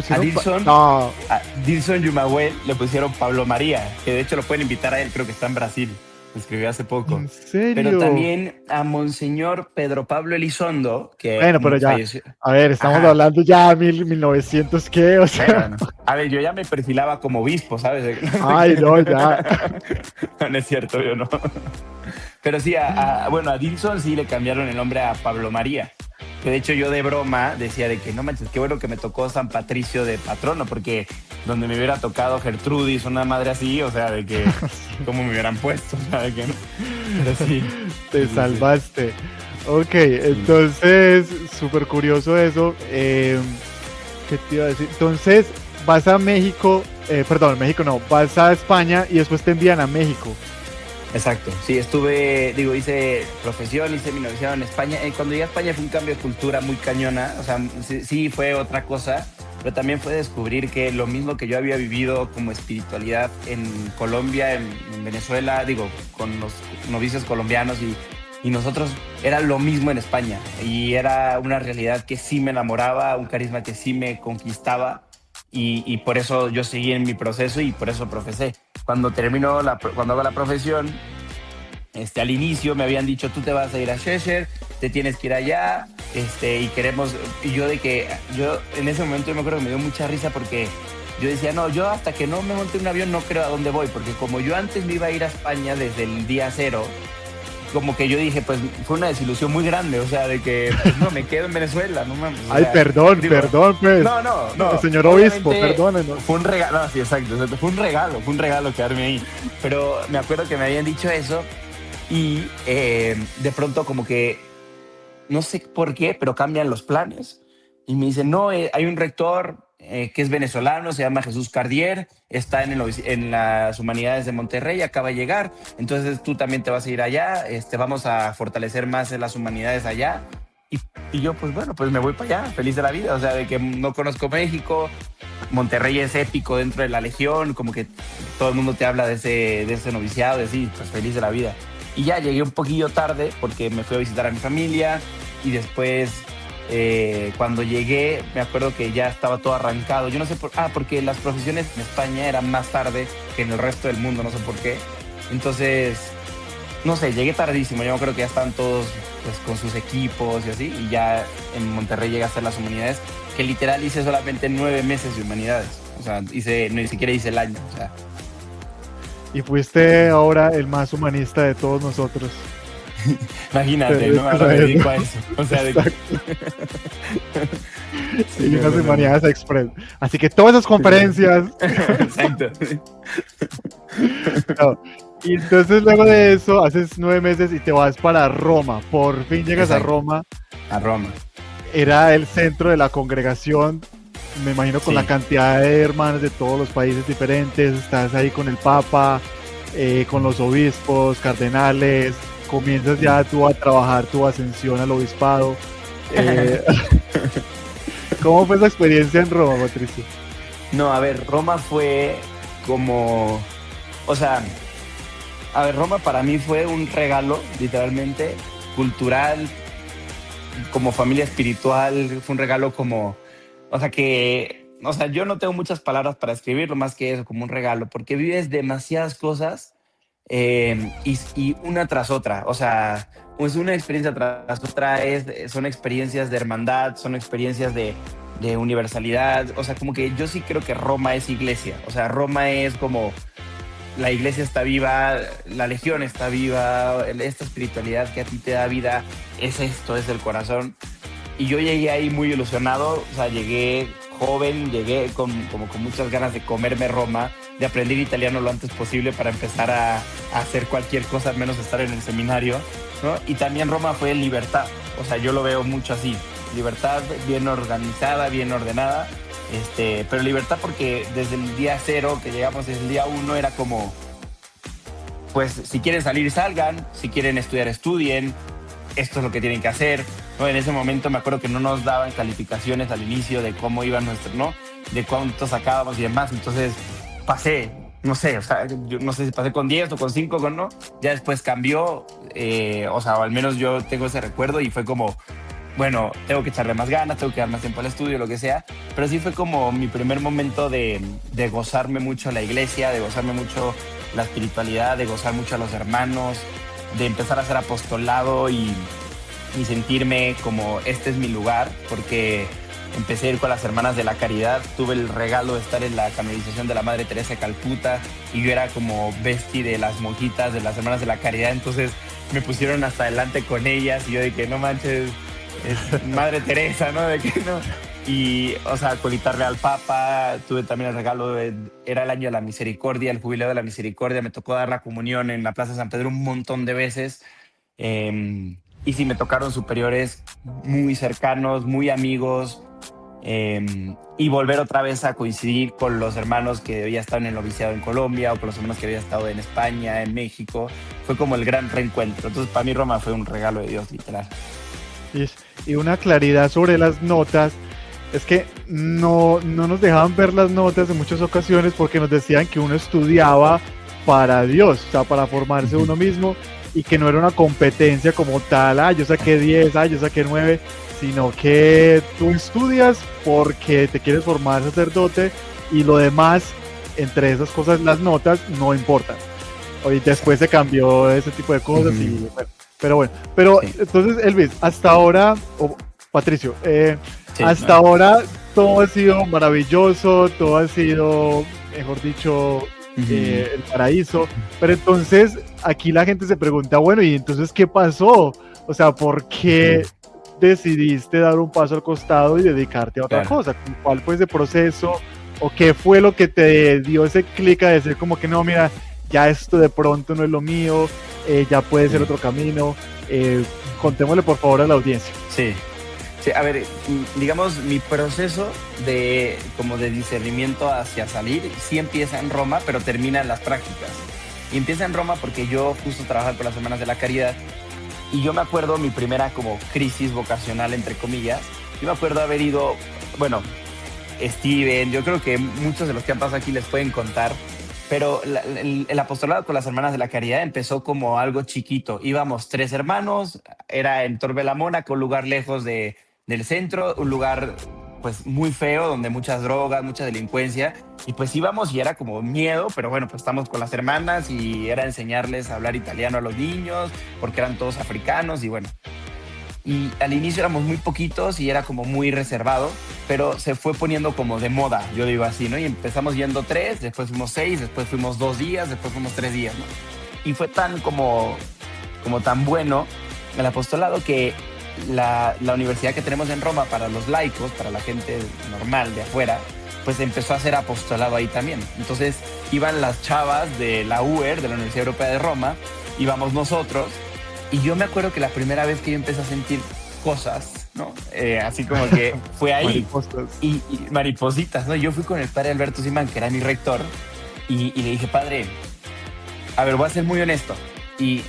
A Dilson Yumahuel le pusieron Pablo María, que de hecho lo pueden invitar a él, creo que está en Brasil. Lo escribió hace poco. ¿En serio? Pero también a Monseñor Pedro Pablo Elizondo, que bueno, pero ya, falleció. A ver, estamos hablando ya 1900, ¿qué? O sea... Bueno, a ver, yo ya me perfilaba como obispo, ¿sabes? Ay, no, ya. No es cierto, yo no. Pero sí, a Dilson sí le cambiaron el nombre a Pablo María. Que de hecho yo de broma decía de que no manches, qué bueno que me tocó San Patricio de patrono, porque donde me hubiera tocado Gertrudis, una madre así, o sea, de que cómo me hubieran puesto, o sea, de que no. Pero sí. Te salvaste. Ok, sí. Entonces, súper curioso eso. ¿Qué te iba a decir? Entonces, vas a México, vas a España y después te envían a México. Exacto, sí, hice profesión, hice mi noviciado en España. Cuando llegué a España fue un cambio de cultura muy cañona, o sea, sí fue otra cosa, pero también fue descubrir que lo mismo que yo había vivido como espiritualidad en Colombia, en Venezuela, con los novicios colombianos y y nosotros era lo mismo en España y era una realidad que sí me enamoraba, un carisma que sí me conquistaba y por eso yo seguí en mi proceso y por eso profesé. Cuando hago la profesión, al inicio me habían dicho, tú te vas a ir a Cheshire, te tienes que ir allá, y yo en ese momento yo me acuerdo que me dio mucha risa porque yo decía, no, yo hasta que no me monte un avión no creo a dónde voy, porque como yo antes me iba a ir a España desde el día cero, como que yo dije, pues fue una desilusión muy grande, o sea, de que pues, no, me quedo en Venezuela, no mames. Ay, sea, perdón, pues. No. Señor obispo, perdónenos. Fue un regalo, no, sí, exacto, fue un regalo quedarme ahí. Pero me acuerdo que me habían dicho eso y de pronto como que, no sé por qué, pero cambian los planes. Y me dicen, no, hay un rector que es venezolano, se llama Jesús Cardier, está en las Humanidades de Monterrey, acaba de llegar, entonces tú también te vas a ir allá, vamos a fortalecer más las humanidades allá. Y yo, pues bueno, pues me voy para allá, feliz de la vida, o sea, de que no conozco México, Monterrey es épico dentro de la Legión, como que todo el mundo te habla de ese noviciado, de sí, pues feliz de la vida. Y ya llegué un poquillo tarde porque me fui a visitar a mi familia y después cuando llegué me acuerdo que ya estaba todo arrancado. Yo no sé porque las profesiones en España eran más tarde que en el resto del mundo, no sé por qué. Entonces, no sé, llegué tardísimo. Yo creo que ya están todos pues, con sus equipos y así. Y ya en Monterrey llegué a hacer las humanidades, que literal hice solamente 9 meses de humanidades. O sea, ni siquiera hice el año. O sea. Y fuiste ahora el más humanista de todos nosotros. Imagínate, no me dedico a eso. O sea, sí, unas humanidades express. Así que todas esas conferencias. Exacto. No. Y entonces luego de eso haces 9 meses y te vas para Roma. Por fin llegas Exacto. a Roma. A Roma. Era el centro de la congregación. Me imagino con la cantidad de hermanos de todos los países diferentes. Estás ahí con el Papa, con los obispos, cardenales. Comienzas ya tú a trabajar tu ascensión al obispado. ¿Cómo fue esa experiencia en Roma, Patricio? No, a ver, Roma fue como... O sea, a ver, Roma para mí fue un regalo, literalmente, cultural, como familia espiritual, fue un regalo como... O sea, yo no tengo muchas palabras para escribirlo más que eso, como un regalo, porque vives demasiadas cosas y una tras otra. O sea, pues una experiencia tras otra son experiencias de hermandad, son experiencias de universalidad. O sea, como que yo sí creo que Roma es iglesia. O sea, Roma es como... La iglesia está viva, la legión está viva, esta espiritualidad que a ti te da vida es esto, es el corazón. Y yo llegué ahí muy ilusionado, o sea, llegué joven, llegué con muchas ganas de comerme Roma, de aprender italiano lo antes posible para empezar a hacer cualquier cosa menos estar en el seminario, ¿no? Y también Roma fue libertad, o sea, yo lo veo mucho así, libertad bien organizada, bien ordenada, pero libertad porque desde el día cero que llegamos, desde el día 1 era como, pues si quieren salir salgan, si quieren estudiar estudien, esto es lo que tienen que hacer, ¿no? En ese momento me acuerdo que no nos daban calificaciones al inicio de cómo iban nuestros, ¿no? De cuánto sacábamos y demás, entonces pasé, no sé, o sea, yo no sé si pasé con 10 o con 5, con no, ya después cambió, o sea, al menos yo tengo ese recuerdo y fue como, bueno, tengo que echarle más ganas, tengo que dar más tiempo al estudio, lo que sea, pero sí fue como mi primer momento de gozarme mucho la iglesia, de gozarme mucho la espiritualidad, de gozar mucho a los hermanos, de empezar a hacer apostolado y sentirme como este es mi lugar, porque empecé a ir con las hermanas de la caridad, tuve el regalo de estar en la canonización de la Madre Teresa de Calcuta y yo era como bestie de las monjitas, de las hermanas de la caridad, entonces me pusieron hasta adelante con ellas y yo de que no manches, es Madre Teresa, ¿no? De que no. Y, o sea, colitarle al Papa, tuve también el regalo, era el año de la misericordia, el jubileo de la misericordia, me tocó dar la comunión en la Plaza de San Pedro un montón de veces. Y sí, me tocaron superiores muy cercanos, muy amigos, y volver otra vez a coincidir con los hermanos que había estado en el noviciado en Colombia o con los hermanos que había estado en España, en México, fue como el gran reencuentro. Entonces, para mí Roma fue un regalo de Dios, literal. Y una claridad sobre las notas. Es que no nos dejaban ver las notas en muchas ocasiones porque nos decían que uno estudiaba para Dios, o sea, para formarse uno mismo, y que no era una competencia como tal, yo saqué 10, yo saqué 9, sino que tú estudias porque te quieres formar sacerdote y lo demás, entre esas cosas, las notas, no importan. Hoy después se cambió ese tipo de cosas y bueno, pero bueno, entonces Elvis, hasta ahora, Patricio, hasta ahora todo ha sido maravilloso, todo ha sido, mejor dicho, el paraíso, pero entonces aquí la gente se pregunta, bueno, ¿y entonces qué pasó? O sea, ¿por qué decidiste dar un paso al costado y dedicarte a otra cosa? ¿Cuál fue ese proceso? ¿O qué fue lo que te dio ese clic a decir como que no, mira, ya esto de pronto no es lo mío, ya puede ser otro camino? Contémosle por favor a la audiencia. Sí, a ver, digamos, mi proceso de discernimiento hacia salir sí empieza en Roma, pero termina en las prácticas. Y empieza en Roma porque yo justo trabajaba con las Hermanas de la Caridad y yo me acuerdo mi primera como crisis vocacional, entre comillas. Yo me acuerdo haber ido, bueno, Steven, yo creo que muchos de los que han pasado aquí les pueden contar, pero el apostolado con las Hermanas de la Caridad empezó como algo chiquito. Íbamos 3 hermanos, era en Torbelamona, un lugar lejos del centro, un lugar pues muy feo, donde muchas drogas, mucha delincuencia, y pues íbamos y era como miedo, pero bueno, pues estamos con las hermanas y era enseñarles a hablar italiano a los niños, porque eran todos africanos y bueno. Y al inicio éramos muy poquitos y era como muy reservado, pero se fue poniendo como de moda, yo digo así, ¿no? Y empezamos yendo 3, después fuimos 6, después fuimos 2 días, después fuimos 3 días, ¿no? Y fue tan como tan bueno el apostolado que la universidad que tenemos en Roma para los laicos, para la gente normal de afuera, pues empezó a hacer apostolado ahí también. Entonces iban las chavas de la UER, de la Universidad Europea de Roma, íbamos nosotros. Y yo me acuerdo que la primera vez que yo empecé a sentir cosas, ¿no? Así como que fue ahí. Y maripositas, ¿no? Yo fui con el padre Alberto Simán, que era mi rector, y le dije, padre, a ver, voy a ser muy honesto. Y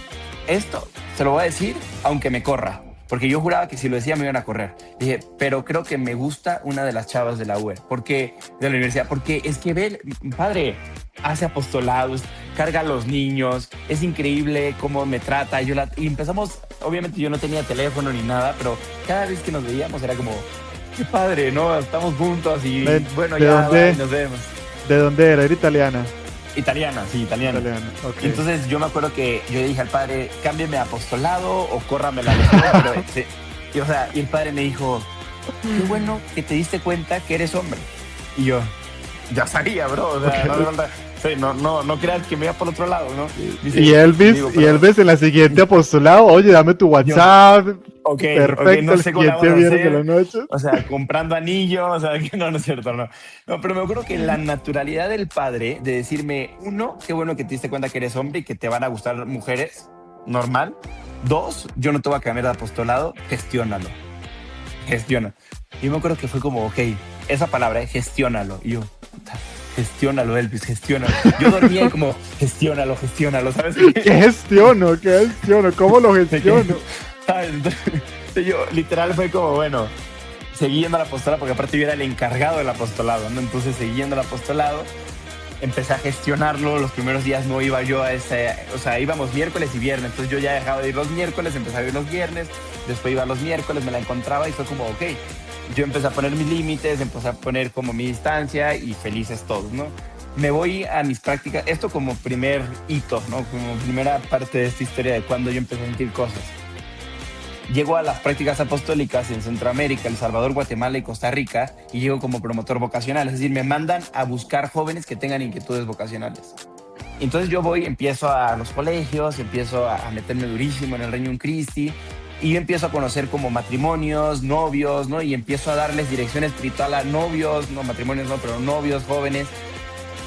esto se lo voy a decir aunque me corra. Porque yo juraba que si lo decía me iban a correr. Dije, pero creo que me gusta una de las chavas de la UER, de la universidad, porque es que ve, padre, hace apostolados, carga a los niños, es increíble cómo me trata. Y empezamos, obviamente yo no tenía teléfono ni nada, pero cada vez que nos veíamos era como, qué padre, ¿no? Estamos juntos y bueno, ya nos vemos. ¿De dónde era? ¿Era italiana? Italiana, sí, italiana. Okay. Entonces yo me acuerdo que yo le dije al padre, cámbiame a apostolado o córrame la legión. Y el padre me dijo, qué bueno que te diste cuenta que eres hombre. Y yo, ya sabía, bro. O sea, no creas que me iba por otro lado, ¿no? Dice, y Elvis en la siguiente apostolado, oye, dame tu WhatsApp. Perfecto, no sé el siguiente viernes de la noche. O sea, comprando anillos, o sea, que no es cierto, no. No, pero me acuerdo que la naturalidad del padre de decirme, 1, qué bueno que te diste cuenta que eres hombre y que te van a gustar mujeres, normal. 2, yo no te voy a cambiar de apostolado, gestiónalo. Y me acuerdo que fue como, ok, esa palabra, gestiónalo. Y yo, gestiónalo, Elvis, gestiónalo. Yo dormía y como, gestiónalo, ¿sabes? ¿Qué gestiono? ¿Cómo lo gestiono? Yo literal fue como, bueno, seguí yendo al apostolado, porque aparte yo era el encargado del apostolado, ¿no? Entonces seguí yendo al apostolado, empecé a gestionarlo. Los primeros días no iba yo a o sea, íbamos miércoles y viernes, entonces yo ya dejaba de ir los miércoles, empecé a ir los viernes, después iba los miércoles, me la encontraba y fue como, ok, yo empecé a poner mis límites, empecé a poner como mi distancia y felices todos, ¿no? Me voy a mis prácticas, esto como primer hito, ¿no? Como primera parte de esta historia de cuando yo empecé a sentir cosas. Llego a las prácticas apostólicas en Centroamérica, El Salvador, Guatemala y Costa Rica, y llego como promotor vocacional, es decir, me mandan a buscar jóvenes que tengan inquietudes vocacionales. Entonces yo voy, empiezo a los colegios, empiezo a meterme durísimo en el Regnum Christi, y yo empiezo a conocer como matrimonios, novios, ¿no? Y empiezo a darles dirección espiritual a novios, no matrimonios no, pero novios, jóvenes.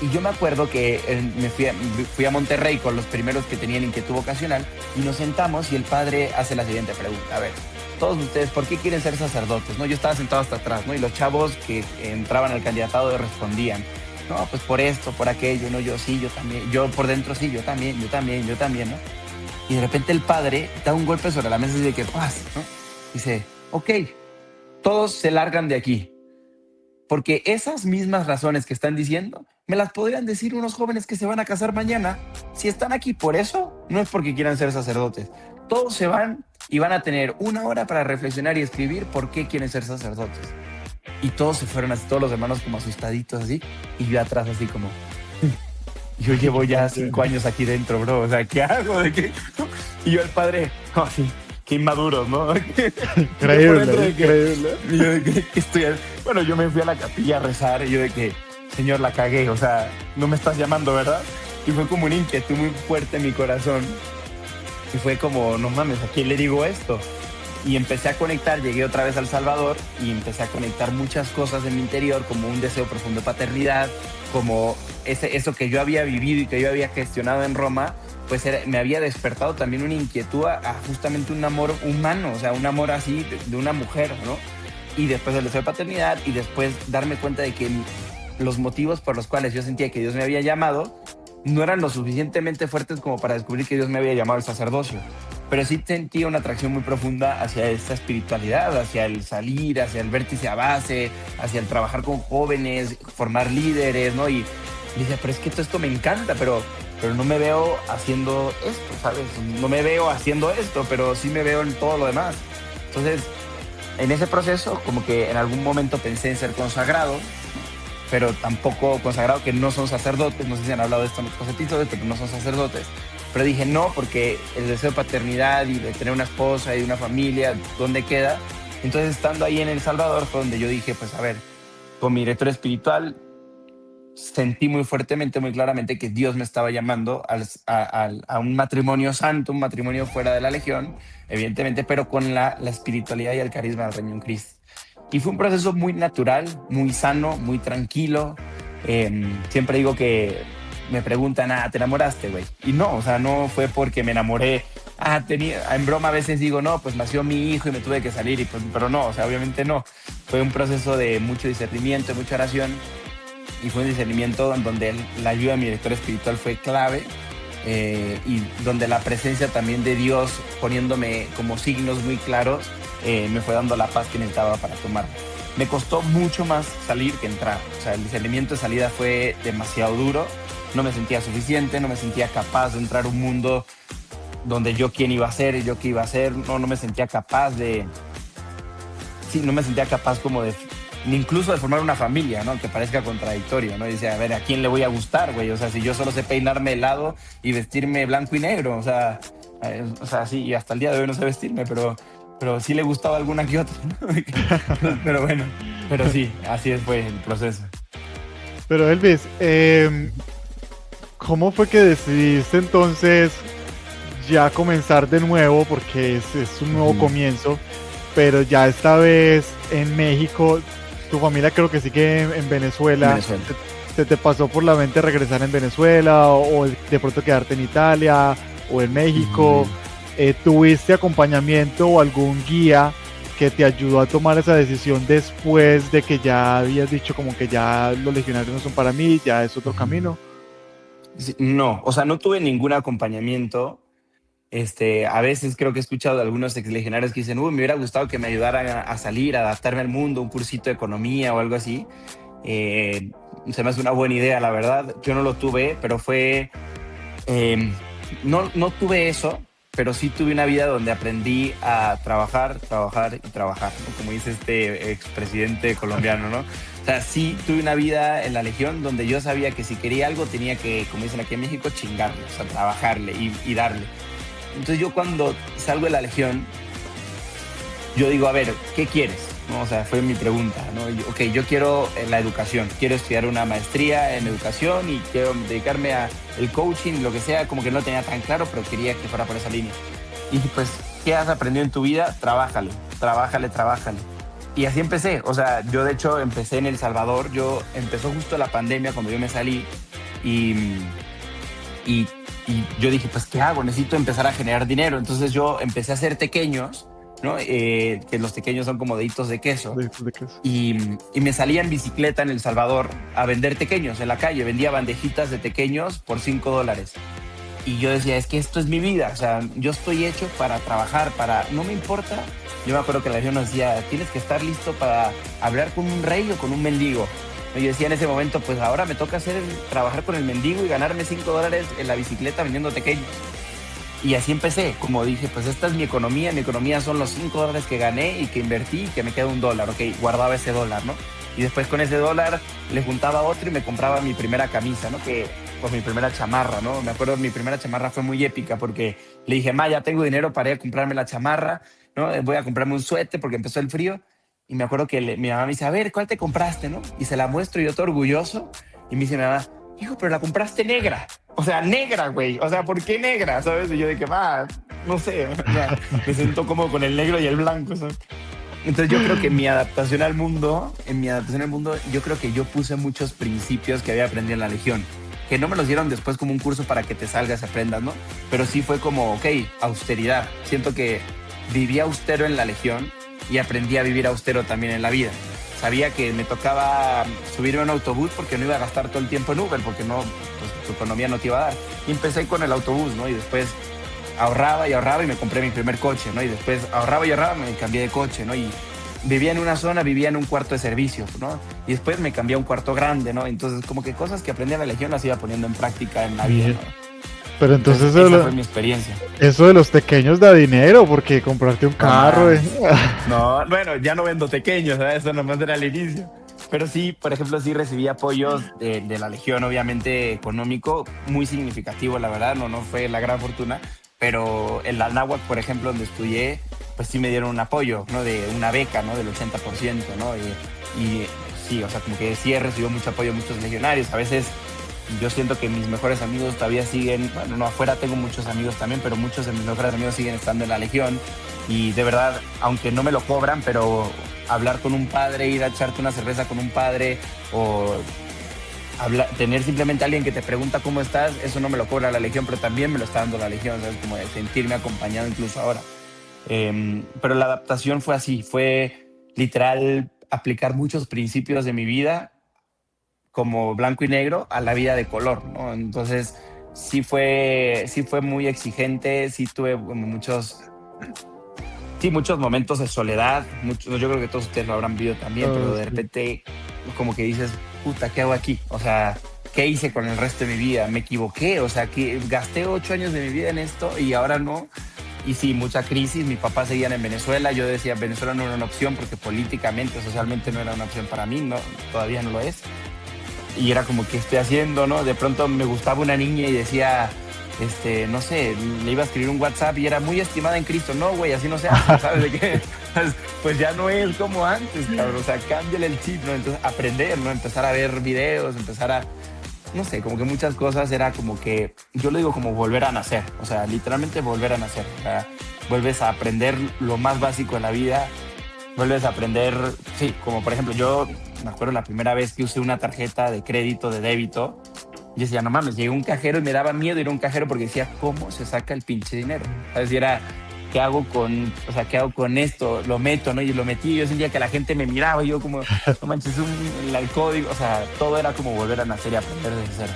Y yo me acuerdo que me fui a Monterrey con los primeros que tenían inquietud vocacional y nos sentamos y el padre hace la siguiente pregunta. A ver, todos ustedes, ¿por qué quieren ser sacerdotes? ¿No? Yo estaba sentado hasta atrás, ¿no? Y los chavos que entraban al candidatado respondían, no, pues por esto, por aquello, no, yo sí, yo también, yo por dentro sí, yo también, ¿no? Y de repente el padre da un golpe sobre la mesa y dice que paz, ¿no? Dice, ok, todos se largan de aquí. Porque esas mismas razones que están diciendo, me las podrían decir unos jóvenes que se van a casar mañana. Si están aquí por eso, no es porque quieran ser sacerdotes. Todos se van y van a tener 1 hora para reflexionar y escribir por qué quieren ser sacerdotes. Y todos se fueron así, todos los hermanos como asustaditos así, y yo atrás así como... Yo llevo ya 5 años aquí dentro, bro. O sea, ¿qué hago? ¿De qué? Y yo el padre, oh, sí, qué inmaduros, ¿no? Increíble, increíble. Y yo de que estoy... Bueno, yo me fui a la capilla a rezar y yo de que, Señor, la cagué. O sea, no me estás llamando, ¿verdad? Y fue como una inquietud muy fuerte en mi corazón. Y fue como, no mames, ¿a quién le digo esto? Y empecé a conectar, llegué otra vez a El Salvador y empecé a conectar muchas cosas en mi interior, como un deseo profundo de paternidad, como eso que yo había vivido y que yo había gestionado en Roma, pues me había despertado también una inquietud a justamente un amor humano, o sea, un amor así de una mujer, ¿no? Y después el deseo de paternidad y después darme cuenta de que los motivos por los cuales yo sentía que Dios me había llamado no eran lo suficientemente fuertes como para descubrir que Dios me había llamado al sacerdocio. Pero sí sentía una atracción muy profunda hacia esta espiritualidad, hacia el salir, hacia el vértice a base, hacia el trabajar con jóvenes, formar líderes, ¿no? Y dije, pero es que todo esto me encanta, pero no me veo haciendo esto, ¿sabes? No me veo haciendo esto, pero sí me veo en todo lo demás. Entonces, en ese proceso, como que en algún momento pensé en ser consagrado, pero tampoco consagrado que no son sacerdotes. No sé si han hablado de esto en los cosetitos, pero no son sacerdotes. Pero dije no, porque el deseo de paternidad y de tener una esposa y una familia, ¿dónde queda? Entonces, estando ahí en El Salvador, fue donde yo dije, pues a ver, con mi director espiritual, sentí muy fuertemente, muy claramente que Dios me estaba llamando a un matrimonio santo, un matrimonio fuera de la legión, evidentemente, pero con la espiritualidad y el carisma del Reino en Cristo. Y fue un proceso muy natural, muy sano, muy tranquilo. Siempre digo que me preguntan, ¿te enamoraste, güey? Y no, o sea, no fue porque me enamoré. En broma a veces digo, no, pues nació mi hijo y me tuve que salir, y pues, pero no, o sea, obviamente no. Fue un proceso de mucho discernimiento, mucha oración, y fue un discernimiento en donde la ayuda de mi director espiritual fue clave, y donde la presencia también de Dios, poniéndome como signos muy claros, me fue dando la paz que necesitaba para tomar. Me costó mucho más salir que entrar. O sea, el discernimiento de salida fue demasiado duro. No me sentía suficiente, no me sentía capaz de entrar a un mundo donde yo quién iba a ser y yo qué iba a hacer. No me sentía capaz de... Sí, no me sentía capaz como de... Incluso de formar una familia, ¿no? Que parezca contradictorio, ¿no? Y decía, a ver, ¿a quién le voy a gustar, güey? O sea, si yo solo sé peinarme helado y vestirme blanco y negro. O sea, sí, y hasta el día de hoy no sé vestirme, pero sí le gustaba alguna que otra, ¿no? Pero bueno, pero sí, así fue el proceso. Pero Elvis, ¿cómo fue que decidiste entonces ya comenzar de nuevo? Porque es un nuevo comienzo, pero ya esta vez en México, tu familia creo que sigue en Venezuela. ¿Se te pasó por la mente regresar en Venezuela o de pronto quedarte en Italia o en México? ¿Tuviste acompañamiento o algún guía que te ayudó a tomar esa decisión después de que ya habías dicho como que ya los legionarios no son para mí, ya es otro camino? Sí, no, o sea, no tuve ningún acompañamiento. A veces creo que he escuchado de algunos exlegionarios que dicen, me hubiera gustado que me ayudaran a salir, a adaptarme al mundo, un cursito de economía o algo así. Se me hace una buena idea, la verdad. Yo no lo tuve, pero no tuve eso, pero sí tuve una vida donde aprendí a trabajar y trabajar, ¿no? Como dice este expresidente colombiano, ¿no? O sea, sí tuve una vida en la Legión donde yo sabía que si quería algo tenía que, como dicen aquí en México, chingarle, o sea, trabajarle y darle. Entonces yo cuando salgo de la Legión, yo digo, a ver, ¿qué quieres? ¿No? O sea, fue mi pregunta, ¿no? Yo quiero la educación, quiero estudiar una maestría en educación y quiero dedicarme a el coaching, lo que sea, como que no tenía tan claro, pero quería que fuera por esa línea. Y pues, ¿qué has aprendido en tu vida? Trabájale. Y así empecé, o sea, yo de hecho empecé en El Salvador, empezó justo la pandemia cuando yo me salí y yo dije, pues, ¿qué hago? Necesito empezar a generar dinero. Entonces yo empecé a hacer tequeños, ¿no? Que los tequeños son como deditos de queso. De queso. Y me salía en bicicleta en El Salvador a vender tequeños en la calle. Vendía bandejitas de tequeños por $5. Y yo decía, es que esto es mi vida. O sea, yo estoy hecho para trabajar, no me importa yo me acuerdo que la Legión nos decía, tienes que estar listo para hablar con un rey o con un mendigo. Y yo decía en ese momento, pues ahora me toca trabajar con el mendigo y ganarme $5 en la bicicleta vendiendo tequeños. Y así empecé, como dije, pues esta es mi economía son los $5 que gané y que invertí y que me queda $1, ok, guardaba ese dólar, ¿no? Y después con ese dólar le juntaba otro y me compraba mi primera camisa, ¿no? Pues mi primera chamarra, ¿no? Me acuerdo, mi primera chamarra fue muy épica porque le dije, ya tengo dinero para ir a comprarme la chamarra, ¿no? Voy a comprarme un suéter porque empezó el frío. Y me acuerdo que mi mamá me dice, a ver, ¿cuál te compraste, no? Y se la muestro y yo todo orgulloso. Y me dice mi mamá, hijo, pero la compraste negra. O sea, negra, güey. O sea, ¿por qué negra? ¿Sabes? Y yo de que, no sé. O sea, me siento como con el negro y el blanco, ¿sabes? Entonces yo creo que en mi adaptación al mundo, yo creo que yo puse muchos principios que había aprendido en la Legión. Que no me los dieron después como un curso para que te salgas y aprendas, ¿no? Pero sí fue como, ok, austeridad. Siento que viví austero en la Legión y aprendí a vivir austero también en la vida. Sabía que me tocaba subirme a un autobús porque no iba a gastar todo el tiempo en Uber, porque no, pues, tu economía no te iba a dar. Y empecé con el autobús, ¿no? Y después ahorraba y me compré mi primer coche, ¿no? Y después ahorraba y me cambié de coche, ¿no? Y vivía en una zona, vivía en un cuarto de servicio, ¿no? Y después me cambié a un cuarto grande, ¿no? Entonces, como que cosas que aprendí en la Legión las iba poniendo en práctica en la vida, ¿no? Pero entonces esa fue mi experiencia. Eso de los tequeños da dinero, porque comprarte un carro... No, bueno, ya no vendo tequeños, ¿sabes? Eso nomás era el inicio. Pero sí, por ejemplo, sí recibí apoyos de la Legión, obviamente económico, muy significativo, la verdad, no fue la gran fortuna, pero en la Anáhuac, por ejemplo, donde estudié, pues sí me dieron un apoyo, ¿no? De una beca, ¿no? Del 80%, ¿no? Y sí, o sea, como que sí he recibido mucho apoyo de muchos legionarios. A veces yo siento que mis mejores amigos todavía siguen, bueno, no, afuera tengo muchos amigos también, pero muchos de mis mejores amigos siguen estando en la Legión. Y de verdad, aunque no me lo cobran, pero hablar con un padre, ir a echarte una cerveza con un padre o tener simplemente a alguien que te pregunta cómo estás, eso no me lo cobra la Legión, pero también me lo está dando la Legión, ¿sabes? Como de sentirme acompañado incluso ahora. Pero la adaptación fue así, fue literal aplicar muchos principios de mi vida como blanco y negro a la vida de color, ¿no? Entonces sí fue muy exigente, sí tuve muchos momentos de soledad, yo creo que todos ustedes lo habrán vivido también, pero de repente como que dices, puta, ¿qué hago aquí? O sea, ¿qué hice con el resto de mi vida? Me equivoqué, o sea, que gasté 8 años de mi vida en esto y ahora no. Y sí, mucha crisis, mis papás seguían en Venezuela, yo decía, Venezuela no era una opción porque políticamente, socialmente no era una opción para mí, no, todavía no lo es. Y era como, ¿qué estoy haciendo, no? De pronto me gustaba una niña y decía, no sé, le iba a escribir un WhatsApp y era muy estimada en Cristo. No, güey, así no se hace, ¿sabes de qué? Pues ya no es como antes, cabrón. O sea, cámbiale el chip, ¿no? Entonces, aprender, ¿no? Empezar a ver videos, empezar a, no sé, como que muchas cosas era como que, yo lo digo como volver a nacer. O sea, literalmente volver a nacer. O sea, vuelves a aprender lo más básico de la vida. Vuelves a aprender, sí, como por ejemplo, yo me acuerdo la primera vez que usé una tarjeta de crédito, de débito, yo decía, no mames, llegué a un cajero y me daba miedo ir a un cajero porque decía, ¿cómo se saca el pinche dinero? ¿Sabes? Y era, ¿qué hago con esto? Lo meto, ¿no? Y lo metí y yo sentía que la gente me miraba y yo como, no manches, el código, o sea, todo era como volver a nacer y aprender desde cero.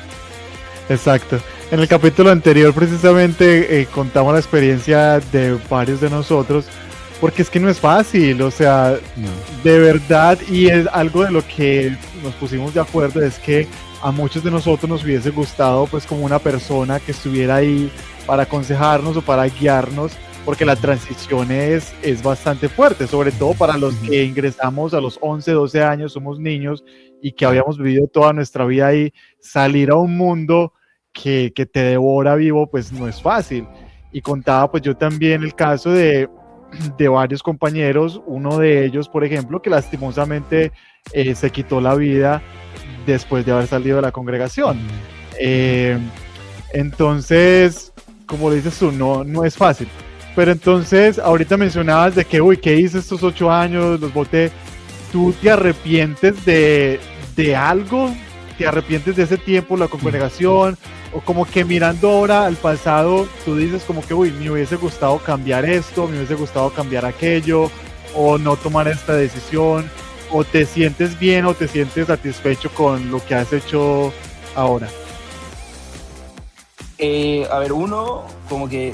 Exacto. En el capítulo anterior precisamente contamos la experiencia de varios de nosotros, porque es que no es fácil, o sea, no. De verdad, y es algo de lo que nos pusimos de acuerdo, es que a muchos de nosotros nos hubiese gustado pues como una persona que estuviera ahí para aconsejarnos o para guiarnos, porque la transición es bastante fuerte, sobre todo para los que ingresamos a los 11, 12 años, somos niños y que habíamos vivido toda nuestra vida ahí, salir a un mundo que te devora vivo, pues no es fácil. Y contaba pues yo también el caso de varios compañeros, uno de ellos, por ejemplo, que lastimosamente se quitó la vida después de haber salido de la congregación. Entonces, como dices tú, no es fácil. Pero entonces, ahorita mencionabas de que, ¿qué hice estos 8 años? Los boté. ¿Tú te arrepientes de algo? ¿Te arrepientes de ese tiempo, la congregación? O como que mirando ahora al pasado, tú dices como que, me hubiese gustado cambiar esto, me hubiese gustado cambiar aquello, o no tomar esta decisión, o te sientes bien o te sientes satisfecho con lo que has hecho ahora. A ver, uno, como que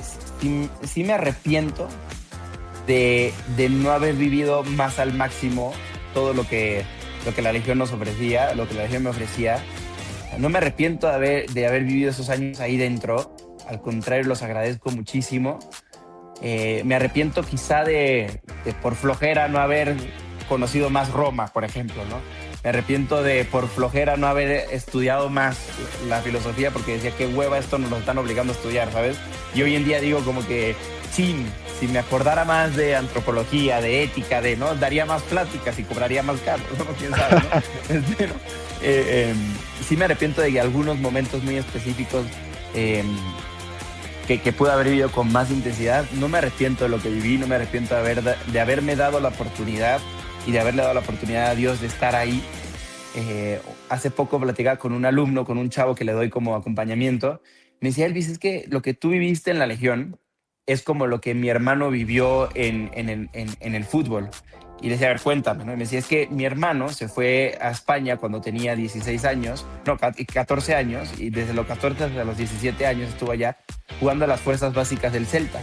sí me arrepiento de no haber vivido más al máximo todo lo que la Legión nos ofrecía, lo que la Legión me ofrecía. No me arrepiento de haber vivido esos años ahí dentro, al contrario, los agradezco muchísimo. Me arrepiento quizá de por flojera no haber conocido más Roma, por ejemplo, ¿no? Me arrepiento de por flojera no haber estudiado más la filosofía, porque decía, qué hueva, esto nos lo están obligando a estudiar, ¿sabes? Y hoy en día digo como que, si me acordara más de antropología, de ética, ¿no? Daría más pláticas y cobraría más caro, ¿no? ¿Quién sabe, no? Pero, sí me arrepiento de que algunos momentos muy específicos que pude haber vivido con más intensidad. No me arrepiento de lo que viví, no me arrepiento de haberme dado la oportunidad y de haberle dado la oportunidad a Dios de estar ahí. Hace poco platicaba con un alumno, con un chavo que le doy como acompañamiento. Me decía, Elvis, es que lo que tú viviste en la Legión es como lo que mi hermano vivió en el fútbol. Y le decía, a ver, cuéntame, ¿no? Y me decía, es que mi hermano se fue a España cuando tenía 16 años, no, 14 años, y desde los 14 hasta los 17 años estuvo allá jugando a las fuerzas básicas del Celta.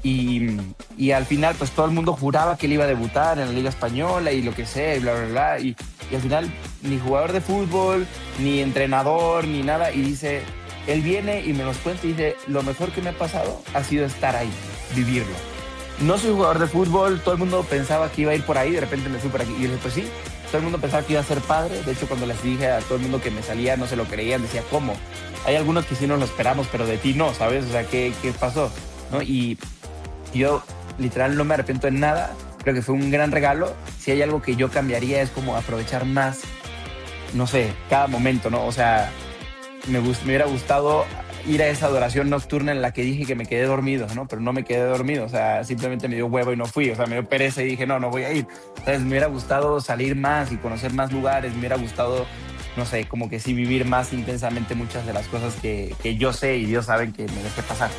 Y al final, pues todo el mundo juraba que él iba a debutar en la Liga Española y lo que sea, y bla, bla, bla. Y al final, ni jugador de fútbol, ni entrenador, ni nada. Y dice, él viene y me los cuenta y dice, lo mejor que me ha pasado ha sido estar ahí, vivirlo. No soy jugador de fútbol, todo el mundo pensaba que iba a ir por ahí, de repente me fui por aquí. Y yo dije, pues sí, todo el mundo pensaba que iba a ser padre. De hecho, cuando les dije a todo el mundo que me salía, no se lo creían, decía, ¿cómo? Hay algunos que sí nos lo esperamos, pero de ti no, ¿sabes? O sea, ¿qué pasó? ¿No? Y yo literal no me arrepiento de nada, creo que fue un gran regalo. Si hay algo que yo cambiaría es como aprovechar más, no sé, cada momento, ¿no? O sea, me hubiera gustado ir a esa adoración nocturna en la que dije que me quedé dormido, ¿no? Pero no me quedé dormido, o sea, simplemente me dio huevo y no fui, o sea, me dio pereza y dije, no voy a ir. Entonces me hubiera gustado salir más y conocer más lugares, me hubiera gustado, no sé, como que sí vivir más intensamente muchas de las cosas que yo sé y Dios sabe que me dejé pasar.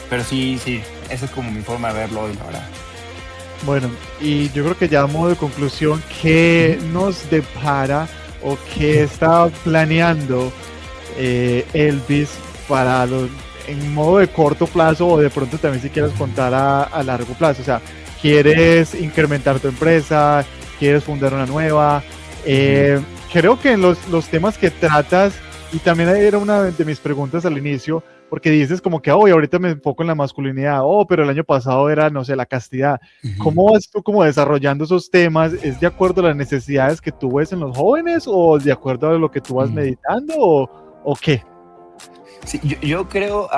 Pero sí, esa es como mi forma de verlo hoy, la verdad. Bueno, y yo creo que ya a modo de conclusión, ¿qué nos depara o qué está planeando Elvis para en modo de corto plazo, o de pronto también si quieres contar a largo plazo? O sea, ¿quieres incrementar tu empresa? ¿Quieres fundar una nueva? Creo que en los temas que tratas, y también era una de mis preguntas al inicio, porque dices como que, ahorita me enfoco en la masculinidad, pero el año pasado era, no sé, la castidad. ¿Cómo vas tú como desarrollando esos temas? ¿Es de acuerdo a las necesidades que tú ves en los jóvenes, o de acuerdo a lo que tú vas meditando, o qué? Sí, yo creo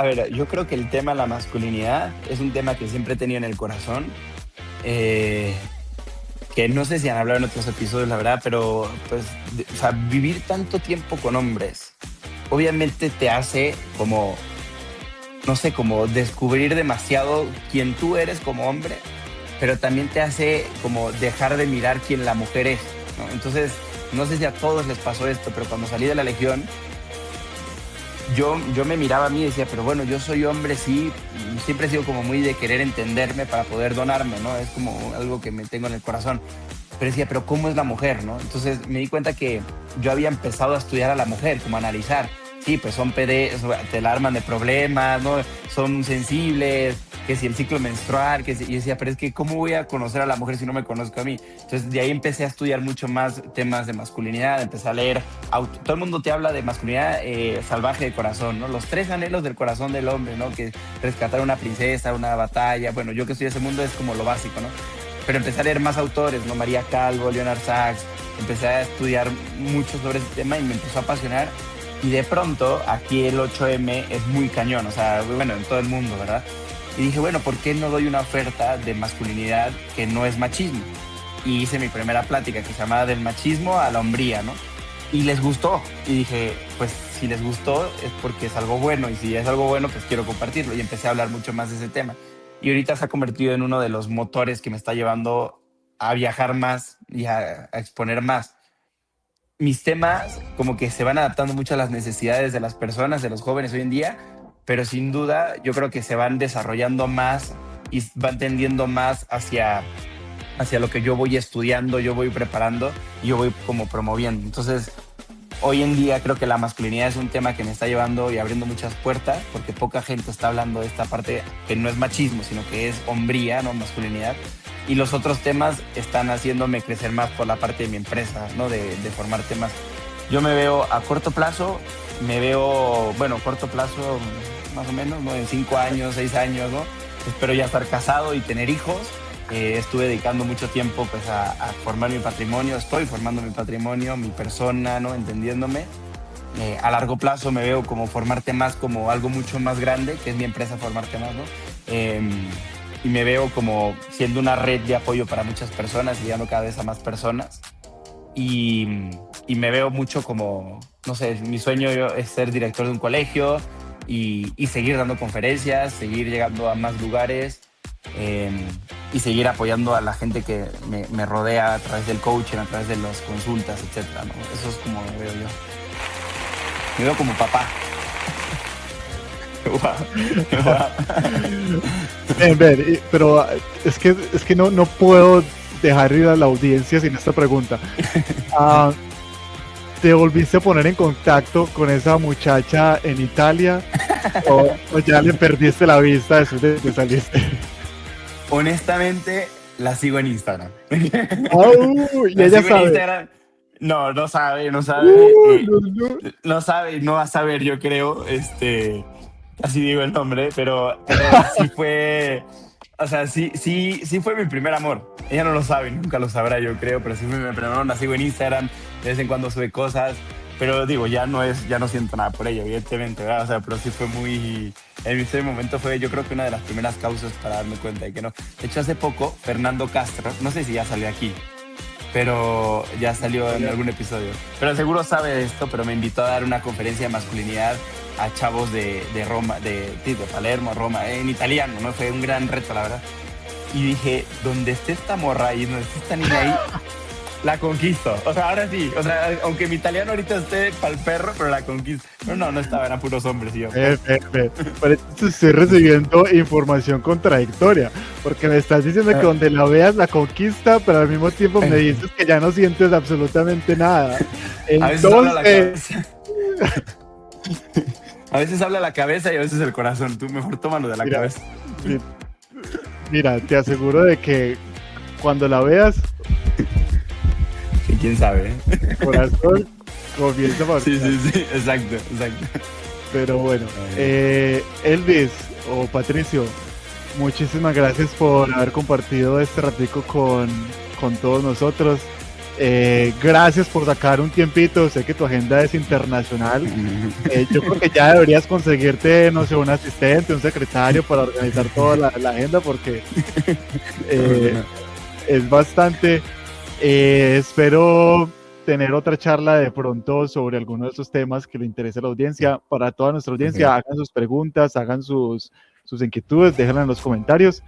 que el tema de la masculinidad es un tema que siempre he tenido en el corazón, que no sé si han hablado en otros episodios, la verdad, pero pues, o sea, vivir tanto tiempo con hombres, obviamente te hace como, no sé, como descubrir demasiado quién tú eres como hombre, pero también te hace como dejar de mirar quién la mujer es, ¿no? Entonces, no sé si a todos les pasó esto, pero cuando salí de la Legión, yo me miraba a mí y decía, pero bueno, yo soy hombre, sí, siempre he sido como muy de querer entenderme para poder donarme, ¿no? Es como algo que me tengo en el corazón. Pero decía, pero ¿cómo es la mujer, no? Entonces me di cuenta que yo había empezado a estudiar a la mujer, como a analizar. Sí, pues son te la arman de problemas, ¿no? Son sensibles, que si el ciclo menstrual, y decía, pero es que ¿cómo voy a conocer a la mujer si no me conozco a mí? Entonces de ahí empecé a estudiar mucho más temas de masculinidad, empecé a leer, todo el mundo te habla de masculinidad salvaje de corazón, ¿no? Los 3 anhelos del corazón del hombre, ¿no? Que rescatar a una princesa, una batalla, bueno, yo que estoy en ese mundo es como lo básico, ¿no? Pero empecé a leer más autores, ¿no? María Calvo, Leonard Sachs, empecé a estudiar mucho sobre ese tema y me empezó a apasionar. Y de pronto, aquí el 8M es muy cañón, o sea, bueno, en todo el mundo, ¿verdad? Y dije, bueno, ¿por qué no doy una oferta de masculinidad que no es machismo? Y hice mi primera plática que se llamaba Del machismo a la hombría, ¿no? Y les gustó. Y dije, pues si les gustó es porque es algo bueno. Y si es algo bueno, pues quiero compartirlo. Y empecé a hablar mucho más de ese tema. Y ahorita se ha convertido en uno de los motores que me está llevando a viajar más y a exponer más. Mis temas como que se van adaptando mucho a las necesidades de las personas, de los jóvenes hoy en día, pero sin duda yo creo que se van desarrollando más y van tendiendo más hacia lo que yo voy estudiando, yo voy preparando y yo voy como promoviendo. Entonces, hoy en día creo que la masculinidad es un tema que me está llevando y abriendo muchas puertas, porque poca gente está hablando de esta parte que no es machismo, sino que es hombría, ¿no? Masculinidad. Y los otros temas están haciéndome crecer más por la parte de mi empresa, ¿no? De formar temas. Yo me veo a corto plazo, corto plazo más o menos, ¿no? En 5 años, 6 años, ¿no? Espero ya estar casado y tener hijos. Estuve dedicando mucho tiempo pues a formar mi patrimonio, estoy formando mi patrimonio, mi persona, ¿no? Entendiéndome. A largo plazo me veo como formarte más, como algo mucho más grande, que es mi empresa Formarte Más, ¿no? Y me veo como siendo una red de apoyo para muchas personas y llegando cada vez a más personas. Y me veo mucho como, no sé, mi sueño es ser director de un colegio y seguir dando conferencias, seguir llegando a más lugares. Y seguir apoyando a la gente que me rodea a través del coaching, a través de las consultas, etcétera, ¿no? Eso es como me veo yo. Me veo como papá. Pero es que no puedo dejar ir a la audiencia sin esta pregunta. ¿Te volviste a poner en contacto con esa muchacha en Italia o ya le perdiste la vista después de que saliste? Honestamente, la sigo en Instagram. Y ella sabe. No sabe. No sabe, no va a saber, yo creo. Así digo el nombre, pero sí fue. O sea, sí fue mi primer amor. Ella no lo sabe, nunca lo sabrá, yo creo, pero sí fue mi primer amor. La sigo en Instagram, de vez en cuando sube cosas. Pero digo, ya no siento nada por ella, evidentemente, ¿verdad? O sea, pero sí fue muy... En ese momento fue, yo creo que una de las primeras causas para darme cuenta de que no. De hecho, hace poco, Fernando Castro, no sé si ya salió aquí, pero ya salió en algún episodio. Pero seguro sabe de esto, pero me invitó a dar una conferencia de masculinidad a chavos de Roma, de Palermo, Roma, en italiano, ¿no? Fue un gran reto, la verdad. Y dije, donde esté esta morra ahí, donde esté esta niña ahí, la conquisto. O sea, ahora sí. O sea, aunque mi italiano ahorita esté pa'l perro, pero la conquisto. Pero no estaba, eran puros hombres y yo. Pero estoy recibiendo información contradictoria, porque me estás diciendo que donde la veas la conquista, pero al mismo tiempo me dices que ya no sientes absolutamente nada. Entonces... A veces habla la cabeza y a veces el corazón. Tú mejor tómalo de la cabeza. Mira, te aseguro de que cuando la veas... Sí, quién sabe. El corazón comienza a... Sí, exacto. Pero bueno, Elvis o Patricio, muchísimas gracias por haber compartido este ratico con todos nosotros. Gracias por sacar un tiempito. Sé que tu agenda es internacional. Yo creo que ya deberías conseguirte, no sé, un asistente, un secretario para organizar toda la agenda, porque es bastante. Espero tener otra charla de pronto sobre alguno de estos temas que le interese a la audiencia. Para toda nuestra audiencia, hagan sus preguntas, hagan sus inquietudes, déjenlas en los comentarios.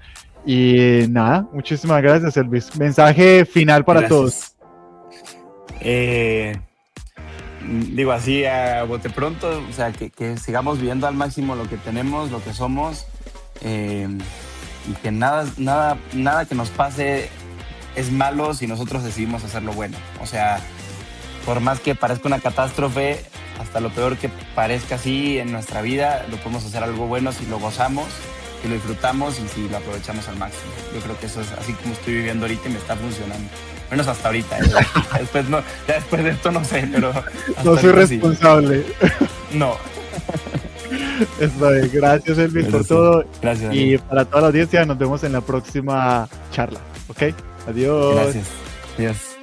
Y nada, muchísimas gracias, Elvis. Mensaje final para todos. Digo así a bote pronto, o sea, que sigamos viviendo al máximo lo que tenemos, lo que somos, y que nada que nos pase es malo si nosotros decidimos hacerlo bueno. O sea, por más que parezca una catástrofe, hasta lo peor que parezca así en nuestra vida, lo podemos hacer algo bueno si lo gozamos, si lo disfrutamos y si lo aprovechamos al máximo. Yo creo que eso es así como estoy viviendo ahorita y me está funcionando. Menos hasta ahorita. Ya después de esto no sé, pero... No soy responsable. Sí. No. Está bien. Gracias, Elvis, por todo. Gracias. Y para toda la audiencia, nos vemos en la próxima charla. ¿Ok? Adiós. Gracias. Adiós.